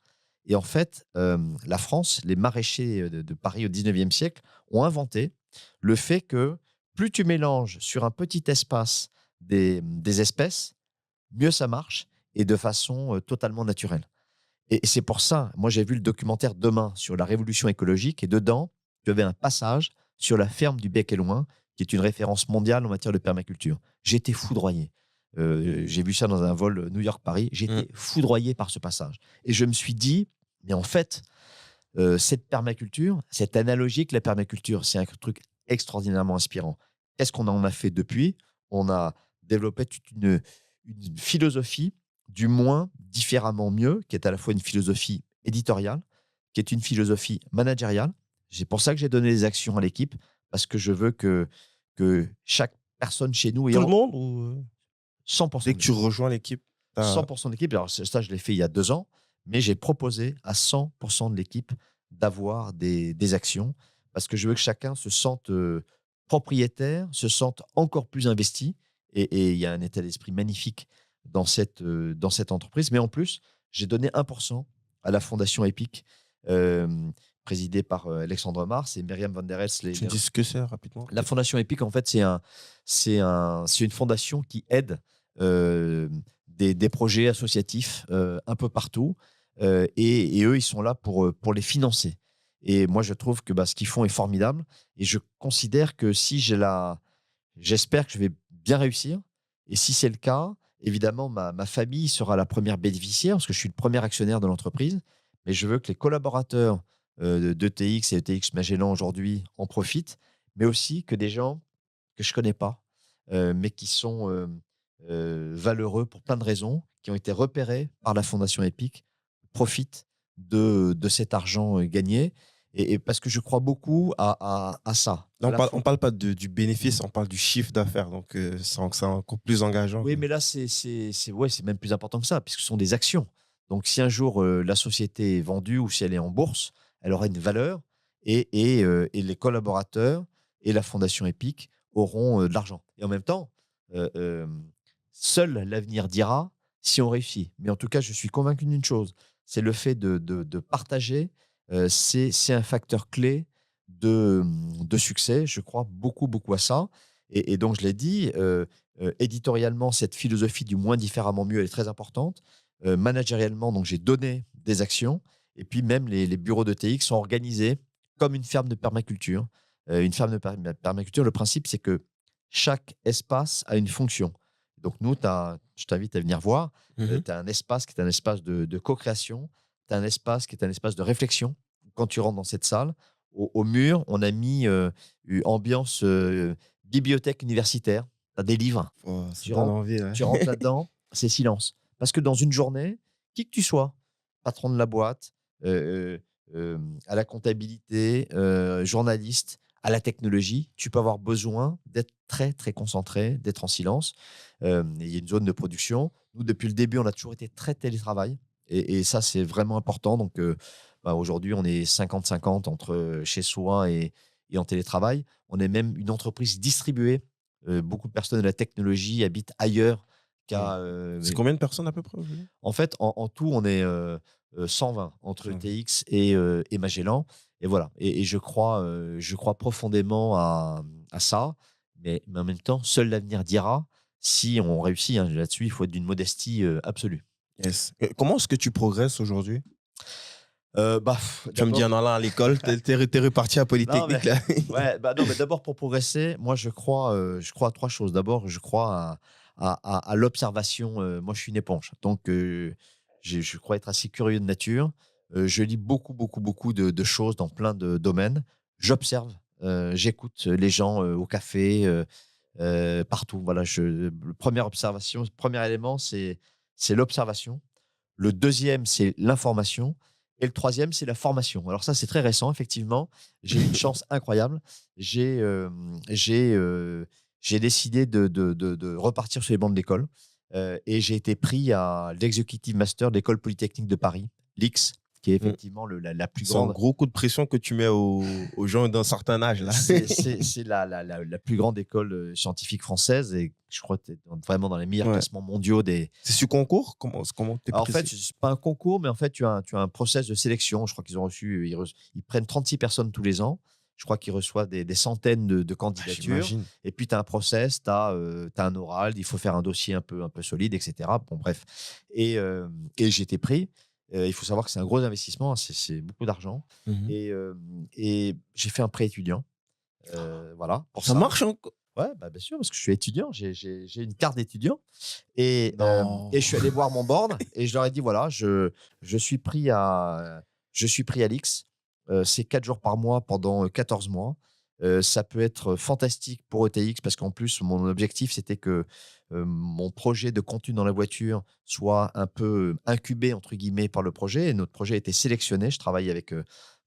Et en fait, la France, les maraîchers de Paris au 19e siècle ont inventé le fait que plus tu mélanges sur un petit espace des espèces, mieux ça marche et de façon totalement naturelle. Et c'est pour ça, moi j'ai vu le documentaire Demain sur la révolution écologique et dedans, tu avais un passage sur la ferme du Bec et Loin, qui est une référence mondiale en matière de permaculture. J'étais foudroyé. J'ai vu ça dans un vol New York-Paris. J'étais foudroyé par ce passage. Et je me suis dit, mais en fait, cette permaculture, cette analogie avec la permaculture, c'est un truc extraordinairement inspirant. Qu'est-ce qu'on en a fait depuis? On a développé toute une philosophie du moins différemment mieux, qui est à la fois une philosophie éditoriale, qui est une philosophie managériale. C'est pour ça que j'ai donné des actions à l'équipe, parce que je veux que chaque personne chez nous ait Tout le monde ou 100% dès de que tu rejoins l'équipe, 100% de l'équipe. Alors, ça, je l'ai fait il y a 2 ans, mais j'ai proposé à 100% de l'équipe d'avoir des actions parce que je veux que chacun se sente propriétaire, se sente encore plus investi. Et il y a un état d'esprit magnifique dans cette entreprise. Mais en plus, j'ai donné 1% à la fondation EPIC, euh, présidée par Alexandre Mars et Myriam Van Der Helst. tu me dis ce que c'est rapidement. La fondation EPIC, en fait, c'est une fondation qui aide des projets associatifs un peu partout. Et eux, ils sont là pour les financer. Et moi, je trouve que ce qu'ils font est formidable. Et je considère que si j'espère que je vais bien réussir. Et si c'est le cas, évidemment, ma famille sera la première bénéficiaire parce que je suis le premier actionnaire de l'entreprise. Mais je veux que les collaborateurs d'ETX et ETX Magellan aujourd'hui en profitent, mais aussi que des gens que je ne connais pas, mais qui sont valeureux pour plein de raisons, qui ont été repérés par la Fondation EPIC, profitent de cet argent gagné. Et parce que je crois beaucoup à ça. Là, À la on fois. parle pas du bénéfice, on parle du chiffre d'affaires. Donc, c'est encore plus engageant. Oui, mais là, ouais, c'est même plus important que ça, puisque ce sont des actions. Donc, si un jour la société est vendue ou si elle est en bourse, elle aura une valeur et les collaborateurs et la Fondation EPIC auront de l'argent. Et en même temps, euh, euh, seul l'avenir dira si on réussit. Mais en tout cas, je suis convaincu d'une chose, c'est le fait de partager, c'est un facteur clé de succès. Je crois beaucoup, beaucoup à ça. Et donc, je l'ai dit, éditorialement, cette philosophie du moins différemment mieux, elle est très importante. Managérialement, donc j'ai donné des actions. Et puis même les bureaux de TX sont organisés comme une ferme de permaculture. Une ferme de permaculture, le principe, c'est que chaque espace a une fonction. Donc nous, je t'invite à venir voir. Mhm. Tu as un espace qui est un espace de co-création. Tu as un espace qui est un espace de réflexion. Quand tu rentres dans cette salle, au mur, on a mis une ambiance bibliothèque universitaire. Tu as des livres. Oh, ça Tu donne rentres, envie. Là. tu rentres là-dedans, c'est silence. Parce que dans une journée, qui que tu sois, patron de la boîte, à la comptabilité, journaliste, à la technologie, tu peux avoir besoin d'être très, très concentré, d'être en silence. Il y a une zone de production. Nous, depuis le début, on a toujours été très télétravail. Et ça, c'est vraiment important. Donc, aujourd'hui, on est 50-50 entre chez soi et en télétravail. On est même une entreprise distribuée. Beaucoup de personnes de la technologie habitent ailleurs qu'à. C'est combien de personnes à peu près aujourd'hui? En fait, en tout, on est 120 entre 120. ETX et Magellan. Et voilà. Et je crois profondément à ça. Mais en même temps, seul l'avenir dira si on réussit. Hein. Là-dessus, il faut être d'une modestie absolue. Yes. Comment est-ce que tu progresses aujourd'hui? Tu vas me dire, D'abord, non, là, à l'école, t'es reparti à non, mais, Polytechnique. Là. ouais, non, mais d'abord, pour progresser, moi, je crois à trois choses. D'abord, je crois à l'observation. Moi, je suis une éponge. Donc, je crois être assez curieux de nature. Je lis beaucoup, beaucoup, beaucoup de choses dans plein de domaines. J'observe, j'écoute les gens au café, partout. Voilà, première observation, premier élément, c'est l'observation. Le deuxième, c'est l'information. Et le troisième, c'est la formation. Alors ça, c'est très récent, effectivement. J'ai eu une chance incroyable. J'ai j'ai décidé de repartir sur les bancs de l'école. Et j'ai été pris à l'Executive Master de l'École Polytechnique de Paris, l'IX, qui est effectivement la plus C'est un grande. gros coup de pression que tu mets aux gens d'un certain âge. Là. C'est la plus grande école scientifique française et je crois que tu es vraiment dans les meilleurs Ouais. classements mondiaux des. C'est sur concours? Comment t'es Alors, en pris? fait, c'est pas un concours, mais en fait, tu as un process de sélection. Je crois qu'ils ont reçu, ils prennent 36 personnes tous les ans. Je crois qu'ils reçoivent des centaines de candidatures. J'imagine. Et puis, tu as un process, tu as, un oral, il faut faire un dossier un peu solide, etc. Bon, bref. Et j'ai été pris. Il faut savoir que c'est un gros investissement, hein, c'est beaucoup d'argent. Mhm. Et j'ai fait un prêt étudiant. Voilà, pour Ça ça. marche encore? Ouais, bah, bien sûr, parce que je suis étudiant, j'ai une carte d'étudiant. Non. Et je suis allé voir mon board et je leur ai dit voilà, je suis pris je suis pris à l'X. C'est 4 jours par mois pendant 14 mois. Ça peut être fantastique pour ETX parce qu'en plus, mon objectif, c'était que mon projet de contenu dans la voiture soit un peu incubé, entre guillemets, par le projet. Et notre projet a été sélectionné. Je travaille avec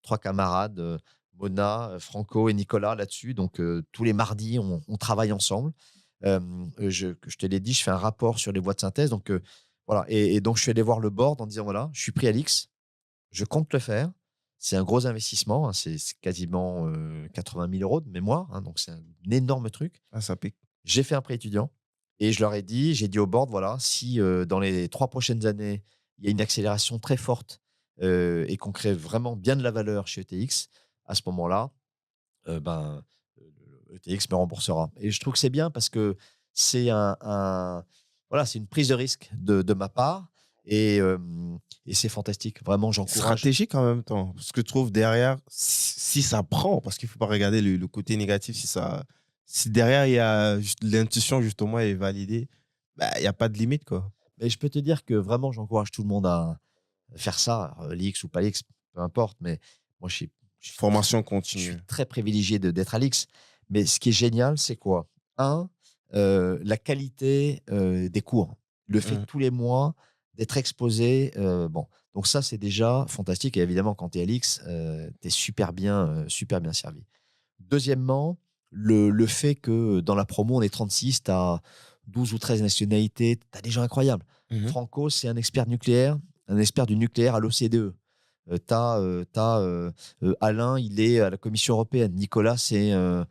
3 camarades, Mona, Franco et Nicolas là-dessus. Donc, tous les mardis, on travaille ensemble. Je te l'ai dit, je fais un rapport sur les voies de synthèse. Donc, voilà. Et donc, je suis allé voir le board en disant voilà, je suis pris à l'X, je compte le faire. C'est un gros investissement, hein, c'est quasiment 80 000 euros de mémoire, hein, donc c'est un énorme truc. Ah, ça pique. J'ai fait un prêt étudiant et je leur ai dit, j'ai dit au board, voilà, si dans les 3 prochaines années, il y a une accélération très forte et qu'on crée vraiment bien de la valeur chez ETX, à ce moment-là, ben, ETX me remboursera. Et je trouve que c'est bien parce que c'est voilà, c'est une prise de risque de ma part et c'est fantastique. Vraiment, j'encourage. Stratégique en même temps. Parce que je trouve derrière, si ça prend, parce qu'il ne faut pas regarder le côté négatif, si derrière il y a l'intuition justement est validée, bah, il n'y a pas de limite, quoi. Mais je peux te dire que vraiment, j'encourage tout le monde à faire ça, l'X ou pas l'X, peu importe. Mais moi, Formation je suis continue. très privilégié d'être à l'X. Mais ce qui est génial, c'est quoi? Un, la qualité des cours. Le fait Mmh. tous les mois d'être exposé. Bon, donc ça, c'est déjà fantastique. Et évidemment, quand tu es à l'X, tu es super bien servi. Deuxièmement, le fait que dans la promo, on est 36, tu as 12 ou 13 nationalités, tu as des gens incroyables. Mmh. Franco, c'est un expert nucléaire, un expert du nucléaire à l'OCDE. Tu as, Alain, il est à la Commission européenne. Nicolas, c'est un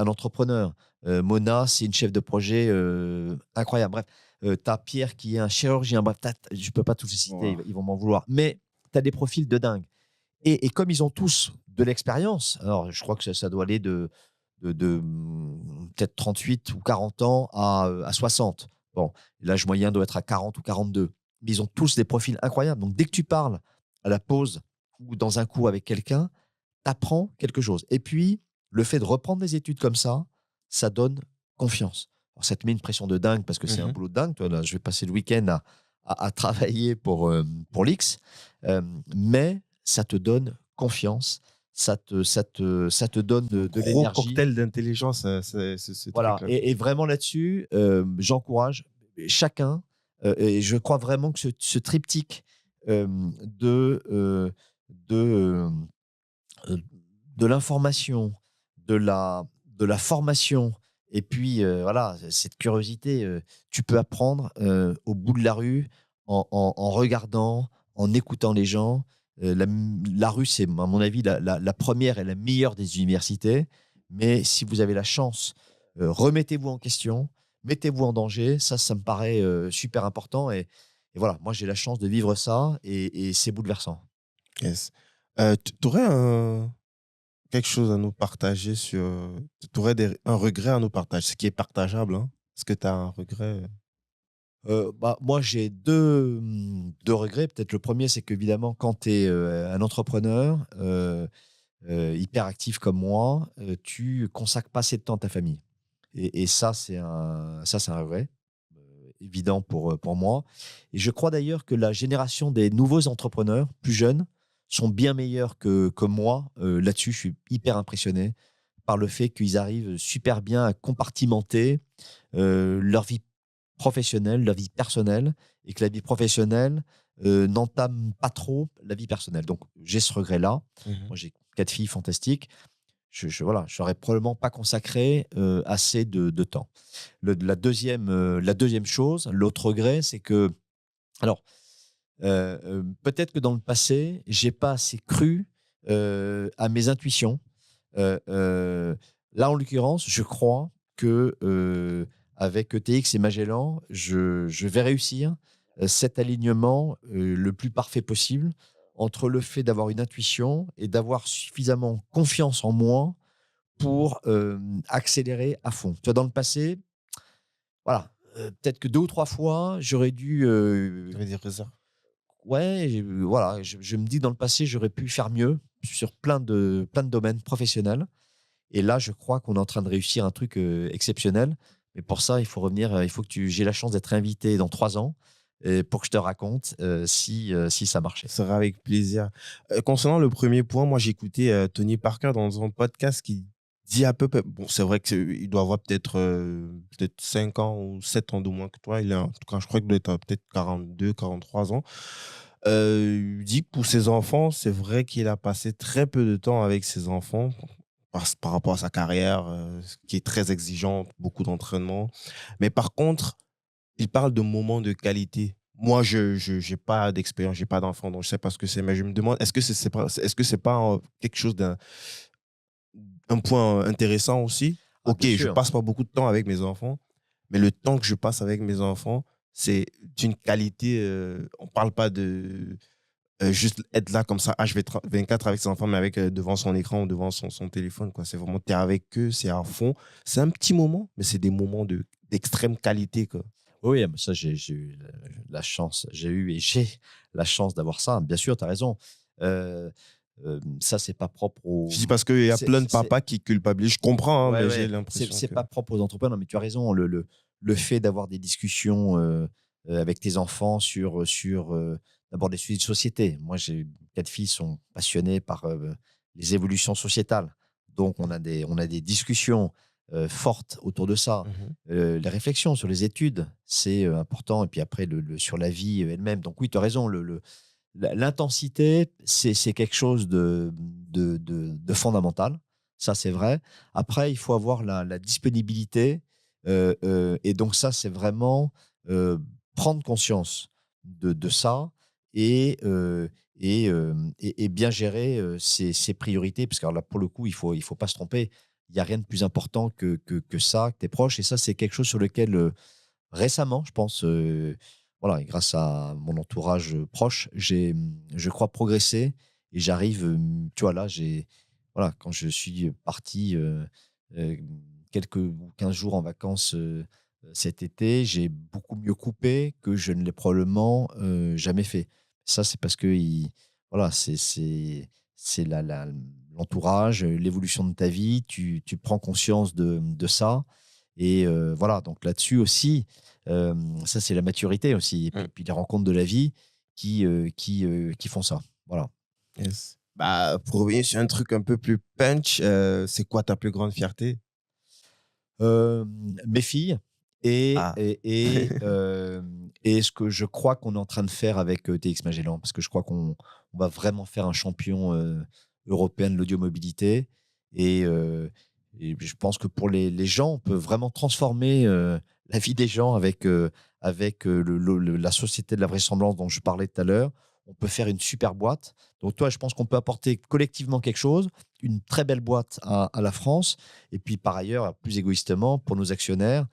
entrepreneur. Mona, c'est une chef de projet incroyable. Bref, tu as Pierre qui est un chirurgien. Bref, je ne peux pas tous les citer, Wow. ils vont m'en vouloir. Mais tu as des profils de dingue. Et comme ils ont tous de l'expérience, alors je crois que ça doit aller de peut-être 38 ou 40 ans à 60. Bon, l'âge moyen doit être à 40 ou 42. Mais ils ont tous des profils incroyables. Donc, dès que tu parles à la pause ou dans un cours avec quelqu'un, tu apprends quelque chose. Et puis, le fait de reprendre des études comme ça donne confiance. Alors, ça te met une pression de dingue parce que c'est un Mmh. boulot de dingue. Toi, là, je vais passer le week-end à travailler pour l'X. Mais ça te donne confiance, ça te donne de Gros l'énergie. cocktail d'intelligence, ce Voilà. truc-là. Et vraiment là-dessus, j'encourage chacun, et je crois vraiment que ce triptyque de, de, euh, de l'information, de la formation, et puis voilà, cette curiosité, tu peux apprendre au bout de la rue, en regardant, en écoutant les gens. La rue, c'est, à mon avis, la première et la meilleure des universités. Mais si vous avez la chance, remettez-vous en question, mettez-vous en danger. Ça me paraît super important. Et voilà, moi, j'ai la chance de vivre ça et c'est bouleversant. Yes. Tu aurais quelque chose à nous partager sur. Tu aurais un regret à nous partager, ce qui est partageable, hein? Est-ce que tu as un regret? Bah, moi, j'ai 2 regrets. Peut-être le premier, c'est qu'évidemment, quand tu es un entrepreneur hyper actif comme moi, tu consacres pas assez de temps à ta famille. Et ça, c'est un regret évident pour moi. Et je crois d'ailleurs que la génération des nouveaux entrepreneurs, plus jeunes, sont bien meilleurs que moi. Là-dessus, je suis hyper impressionné par le fait qu'ils arrivent super bien à compartimenter leur vie professionnelle, leur vie personnelle, et que la vie professionnelle n'entame pas trop la vie personnelle. Donc, j'ai ce regret-là. Mmh. Moi, j'ai 4 filles fantastiques. Voilà, j'aurais probablement pas consacré assez de temps. La deuxième chose, l'autre regret, c'est que, alors, peut-être que dans le passé, j'ai pas assez cru à mes intuitions. Là, en l'occurrence, je crois que avec ETX et Magellan, je vais réussir cet alignement le plus parfait possible entre le fait d'avoir une intuition et d'avoir suffisamment confiance en moi pour accélérer à fond. Tu vois, dans le passé, voilà, peut-être que 2 ou 3 fois, j'aurais dû, Tu avais des réserves? ouais, voilà, je me dis que dans le passé, j'aurais pu faire mieux sur plein de domaines professionnels. Et là, je crois qu'on est en train de réussir un truc exceptionnel. Mais pour ça, il faut revenir, il faut que j'ai la chance d'être invité dans 3 ans pour que je te raconte si ça marchait. Ce sera avec plaisir. Concernant le premier point, moi, j'ai écouté Tony Parker dans un podcast qui dit à peu près. Bon, c'est vrai qu'il doit avoir peut-être 5 ans ou 7 ans de moins que toi. Il est, en tout cas, je crois qu'il doit être peut-être 42, 43 ans. Il dit que pour ses enfants, c'est vrai qu'il a passé très peu de temps avec ses enfants par rapport à sa carrière, qui est très exigeante, beaucoup d'entraînement. Mais par contre, il parle de moments de qualité. Moi, je j'ai pas d'expérience, j'ai pas d'enfant, donc je sais pas ce que c'est, mais je me demande, est-ce que c'est pas quelque chose un point intéressant aussi? Ah, OK, bien je sûr. passe pas beaucoup de temps avec mes enfants, mais le temps que je passe avec mes enfants, c'est d'une qualité, on parle pas de, juste être là comme ça, H24 avec ses enfants, mais avec, devant son écran ou devant son téléphone, quoi. C'est vraiment, tu es avec eux, c'est à fond. C'est un petit moment, mais c'est des moments d'extrême qualité, quoi. Oui, mais ça, j'ai eu la chance. J'ai eu et j'ai la chance d'avoir ça. Bien sûr, tu as raison. Euh, Ça, c'est pas propre Je dis aux. parce qu'il y a C'est, plein de c'est- papas qui culpabilisent. Je comprends, hein, ouais, mais j'ai ouais. C'est, l'impression c'est que. pas propre aux entrepreneurs, mais tu as raison. le fait d'avoir des discussions avec tes enfants sur d'abord des sujets de société. Moi, j'ai 4 filles sont passionnées par les évolutions sociétales. Donc, on a des discussions fortes autour de ça. Mhm. Les réflexions sur les études, c'est important. Et puis après, sur la vie elle-même. Donc, oui, tu as raison. L'intensité, c'est quelque chose de fondamental. Ça, c'est vrai. Après, il faut avoir la disponibilité. Et donc, ça, c'est vraiment euh, prendre conscience de ça et, euh, et bien gérer ses priorités. Parce que alors là, pour le coup, il faut pas se tromper. Il n'y a rien de plus important que ça, que tes proches. Et ça, c'est quelque chose sur lequel récemment, je pense, voilà, et grâce à mon entourage proche, je crois, progresser et j'arrive, tu vois, là, voilà, quand je suis parti euh, quelques ou 15 jours en vacances cet été, j'ai beaucoup mieux coupé que je ne l'ai probablement jamais fait. Ça, c'est parce que, voilà, c'est l'entourage, l'évolution de ta vie, tu prends conscience de ça. Et voilà, donc là-dessus aussi, ça c'est la maturité aussi. Et puis les rencontres de la vie qui font ça. Voilà. Yes. Bah, pour revenir sur un truc un peu plus punch, c'est quoi ta plus grande fierté? Euh, Mes filles et, Ah. et, et, euh, et ce que je crois qu'on est en train de faire avec TX Magellan, parce que je crois qu'on va vraiment faire un champion européen de l'audiomobilité. Et, et je pense que pour les gens, on peut vraiment transformer la vie des gens avec la société de la vraisemblance dont je parlais tout à l'heure. On peut faire une super boîte. Donc, toi, je pense qu'on peut apporter collectivement quelque chose, une très belle boîte à la France. Et puis, par ailleurs, plus égoïstement, pour nos actionnaires,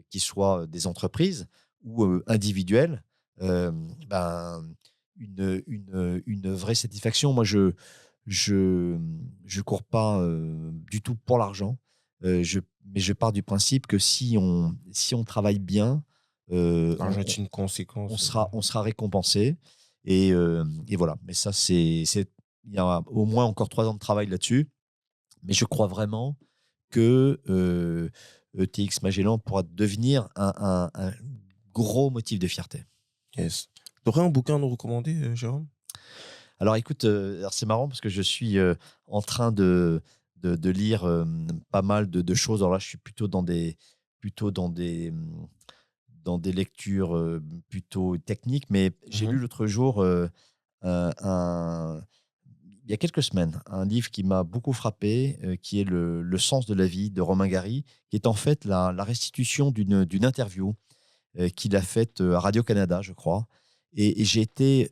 qu'ils soient des entreprises ou individuels, euh, ben, une vraie satisfaction. Moi, je cours pas du tout pour l'argent, mais je pars du principe que si on travaille bien, euh, L'argent on, est une on conséquence. sera, on sera récompensé. Et voilà. Mais ça, il y a au moins encore 3 ans de travail là-dessus. Mais je crois vraiment que TX Magellan pourra devenir un gros motif de fierté. Yes. Tu aurais un bouquin à nous recommander, Jérôme? Alors écoute, alors c'est marrant parce que je suis en train de lire pas mal de choses. Alors là, je suis plutôt dans des lectures plutôt techniques, mais j'ai lu Mhm. l'autre jour, un, il y a quelques semaines, un livre qui m'a beaucoup frappé, qui est Le sens de la vie de Romain Gary, qui est en fait la restitution d'une interview qu'il a faite à Radio-Canada, je crois. Et j'ai été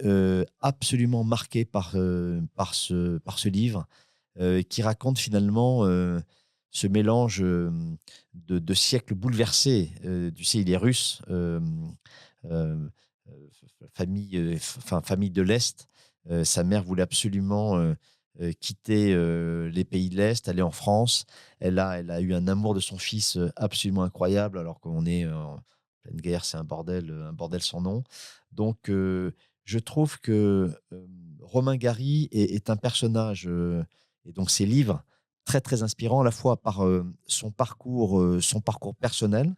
absolument marqué par ce livre qui raconte finalement ce mélange de siècles bouleversés. Tu sais, il est russe, euh, famille de l'Est. Sa mère voulait absolument quitter les pays de l'Est, aller en France. Elle a eu un amour de son fils absolument incroyable, alors qu'on est en pleine guerre, c'est un bordel sans nom. Donc, je trouve que Romain Gary est un personnage, et donc ses livres, très, très inspirants, à la fois par son parcours personnel,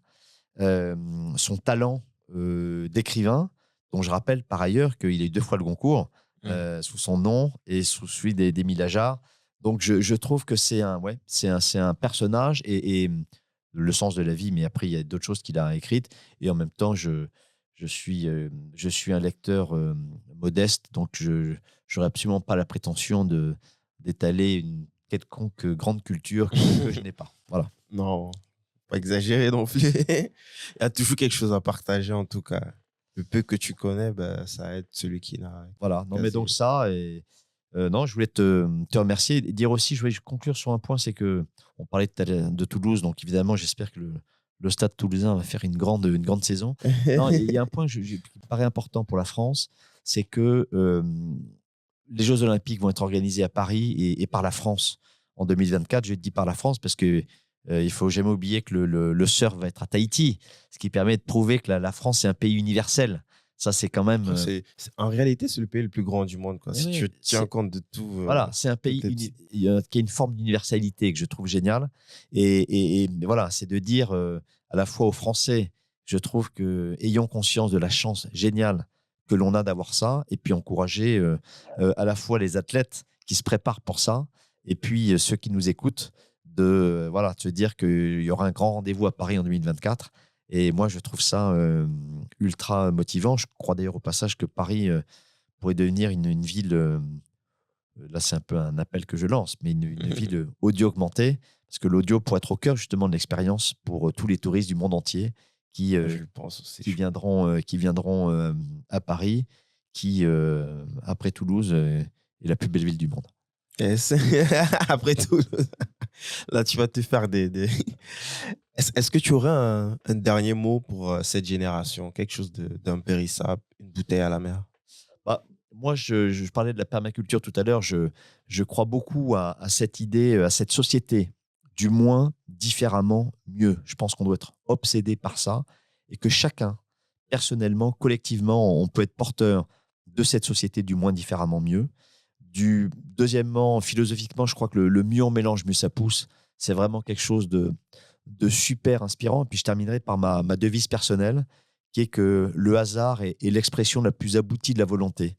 euh, son talent d'écrivain, dont je rappelle par ailleurs qu'il a eu 2 fois le Goncourt Mm. sous son nom et sous celui d'Émile Ajar. Donc je trouve que c'est un personnage et le sens de la vie, mais après il y a d'autres choses qu'il a écrites. Et en même temps, je suis un lecteur modeste, donc je n'aurais absolument pas la prétention d'étaler une quelconque grande culture que je n'ai pas. Voilà. Non, pas exagéré non plus. Il y a toujours quelque chose à partager, en tout cas. Le peu que tu connais, bah, ça aide celui qui n'a Voilà, non mais donc quasi. ça, et non, je voulais te remercier et dire aussi, je voulais conclure sur un point, c'est que on parlait de Toulouse, donc évidemment, j'espère que le Stade toulousain va faire une grande saison. Non, il y a un point qui me paraît important pour la France, c'est que les Jeux Olympiques vont être organisés à Paris et par la France en 2024. Je dis par la France parce que il faut jamais oublier que le surf va être à Tahiti, ce qui permet de prouver que la France est un pays universel. Ça, c'est quand même En réalité, c'est le pays le plus grand du monde, quoi. eh Si tu oui, tiens compte de tout, voilà, c'est un pays tout est petit. qui a une forme d'universalité que je trouve géniale. Et voilà, c'est de dire à la fois aux Français Je trouve que ayons conscience de la chance géniale que l'on a d'avoir ça, et puis encourager à la fois les athlètes qui se préparent pour ça, et puis ceux qui nous écoutent, de se dire qu'il y aura un grand rendez-vous à Paris en 2024. Et moi, je trouve ça ultra motivant. Je crois d'ailleurs au passage que Paris pourrait devenir une ville, là c'est un peu un appel que je lance, mais une ville audio augmentée, parce que l'audio pourrait être au cœur justement de l'expérience pour tous les touristes du monde entier qui, Je pense aussi. qui viendront à Paris, qui, après Toulouse, est la plus belle ville du monde. Yes. Après tout, là, tu vas te faire des... Est-ce que tu aurais un dernier mot pour cette génération? Quelque chose d'impérissable, une bouteille à la mer? Bah, moi, je parlais de la permaculture tout à l'heure. Je crois beaucoup à cette idée, à cette société, du moins différemment, mieux. Je pense qu'on doit être obsédé par ça, et que chacun, personnellement, collectivement, on peut être porteur de cette société du moins différemment mieux. Deuxièmement, philosophiquement, je crois que le mieux on mélange, mieux ça pousse. C'est vraiment quelque chose de super inspirant. Et puis je terminerai par ma devise personnelle, qui est que le hasard est l'expression la plus aboutie de la volonté.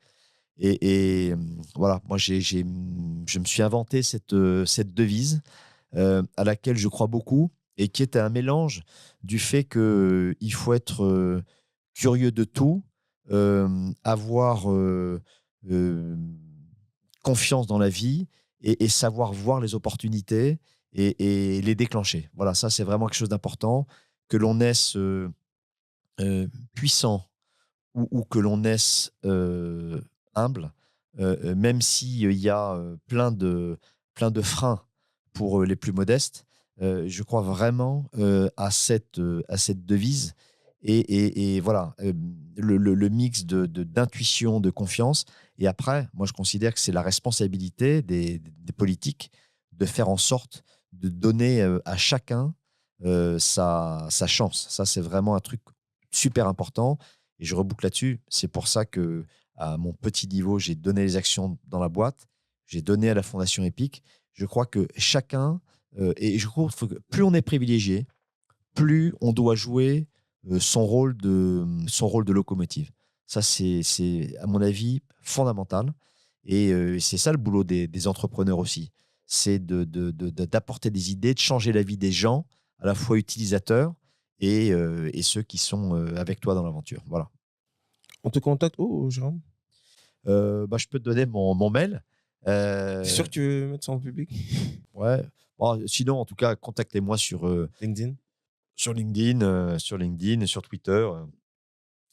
Voilà, moi je me suis inventé cette devise à laquelle je crois beaucoup, et qui est un mélange du fait qu'il faut être curieux de tout, avoir confiance dans la vie, et savoir voir les opportunités et les déclencher. Voilà, ça c'est vraiment quelque chose d'important, que l'on naisse puissant, ou que l'on naisse humble, même s'il y a plein de freins pour les plus modestes. Je crois vraiment à cette devise, et voilà, le mix d'intuition, de confiance. Et après, moi, je considère que c'est la responsabilité des politiques de faire en sorte de donner à chacun sa chance. Ça, c'est vraiment un truc super important. Et je reboucle là-dessus. C'est pour ça que, à mon petit niveau, j'ai donné les actions dans la boîte, j'ai donné à la Fondation EPIC. Je crois que chacun, et je trouve que plus on est privilégié, plus on doit jouer son rôle de locomotive. Ça, c'est, à mon avis, fondamental. Et c'est ça le boulot des entrepreneurs aussi. C'est d'apporter des idées, de changer la vie des gens, à la fois utilisateurs et ceux qui sont avec toi dans l'aventure. Voilà. On te contacte où, Jérôme? Je peux te donner mon mail. T'es sûr que tu veux mettre ça en public? Ouais. Bon, sinon, en tout cas, contactez-moi LinkedIn? sur LinkedIn, sur Twitter.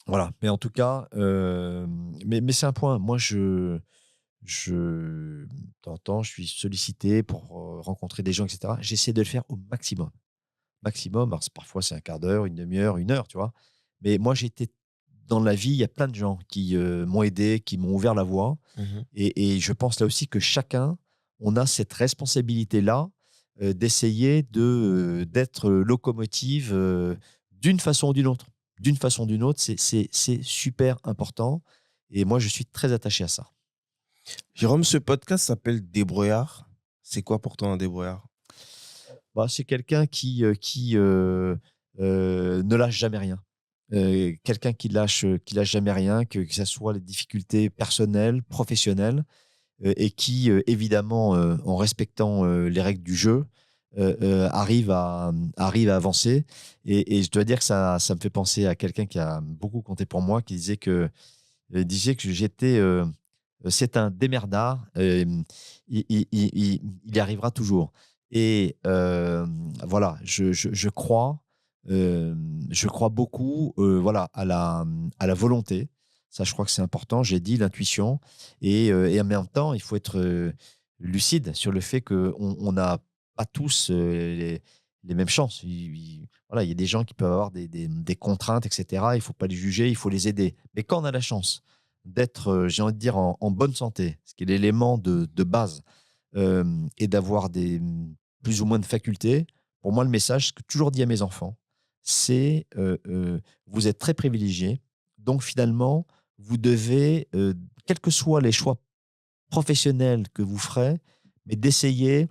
Voilà. Mais en tout cas, mais c'est un point. Moi, de temps en temps, je suis sollicité pour rencontrer des gens, etc. J'essaie de le faire au maximum. Maximum. Alors, parfois, c'est un quart d'heure, une demi-heure, une heure, tu vois. Mais moi, j'ai été dans la vie, il y a plein de gens qui m'ont aidé, qui m'ont ouvert la voie. Mhm. Et je pense là aussi que chacun, on a cette responsabilité-là d'essayer d'être locomotive d'une façon ou d'une autre. D'une façon ou d'une autre, c'est super important. Et moi, je suis très attaché à ça. Jérôme, ce podcast s'appelle Débrouillard. C'est quoi pour toi un débrouillard? C'est quelqu'un qui ne lâche jamais rien. Quelqu'un qui lâche jamais rien, que ce soit les difficultés personnelles, professionnelles, et qui, évidemment, en respectant les règles du jeu, arrive à avancer. Et je dois dire que ça me fait penser à quelqu'un qui a beaucoup compté pour moi, qui disait que j'étais, c'est un démerdard, il y arrivera toujours. Et voilà, je crois beaucoup voilà, à la volonté. Ça, je crois que c'est important. J'ai dit l'intuition. Et en même temps, il faut être lucide sur le fait qu'on n'a pas tous les mêmes chances. Voilà, il y a des gens qui peuvent avoir des contraintes, etc. Il ne faut pas les juger, il faut les aider. Mais quand on a la chance d'être, j'ai envie de dire, en bonne santé, ce qui est l'élément de base, et d'avoir plus ou moins de facultés, pour moi, le message, ce que j'ai toujours dit à mes enfants, c'est vous êtes très privilégiés. Donc, finalement, vous devez, quels que soient les choix professionnels que vous ferez, mais d'essayer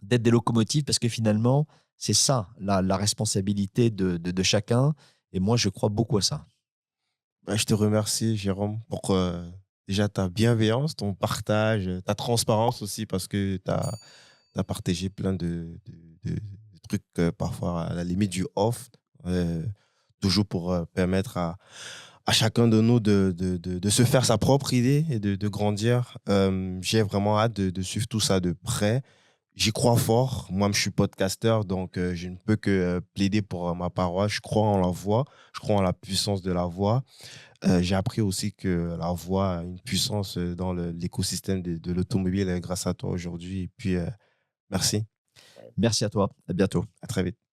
d'être des locomotives, parce que finalement, c'est ça, la responsabilité de chacun. Et moi, je crois beaucoup à ça. Bah, je te remercie, Jérôme, pour déjà ta bienveillance, ton partage, ta transparence aussi, parce que tu as partagé plein de trucs parfois à la limite du off, euh, toujours pour permettre à chacun de nous de se faire sa propre idée et de grandir. J'ai vraiment hâte de suivre tout ça de près. J'y crois fort. Moi, je suis podcasteur, donc je ne peux que plaider pour ma paroisse. Je crois en la voix, je crois en la puissance de la voix. J'ai appris aussi que la voix a une puissance dans l'écosystème de l'automobile grâce à toi aujourd'hui. Et puis, merci. Merci à toi. À bientôt. À très vite.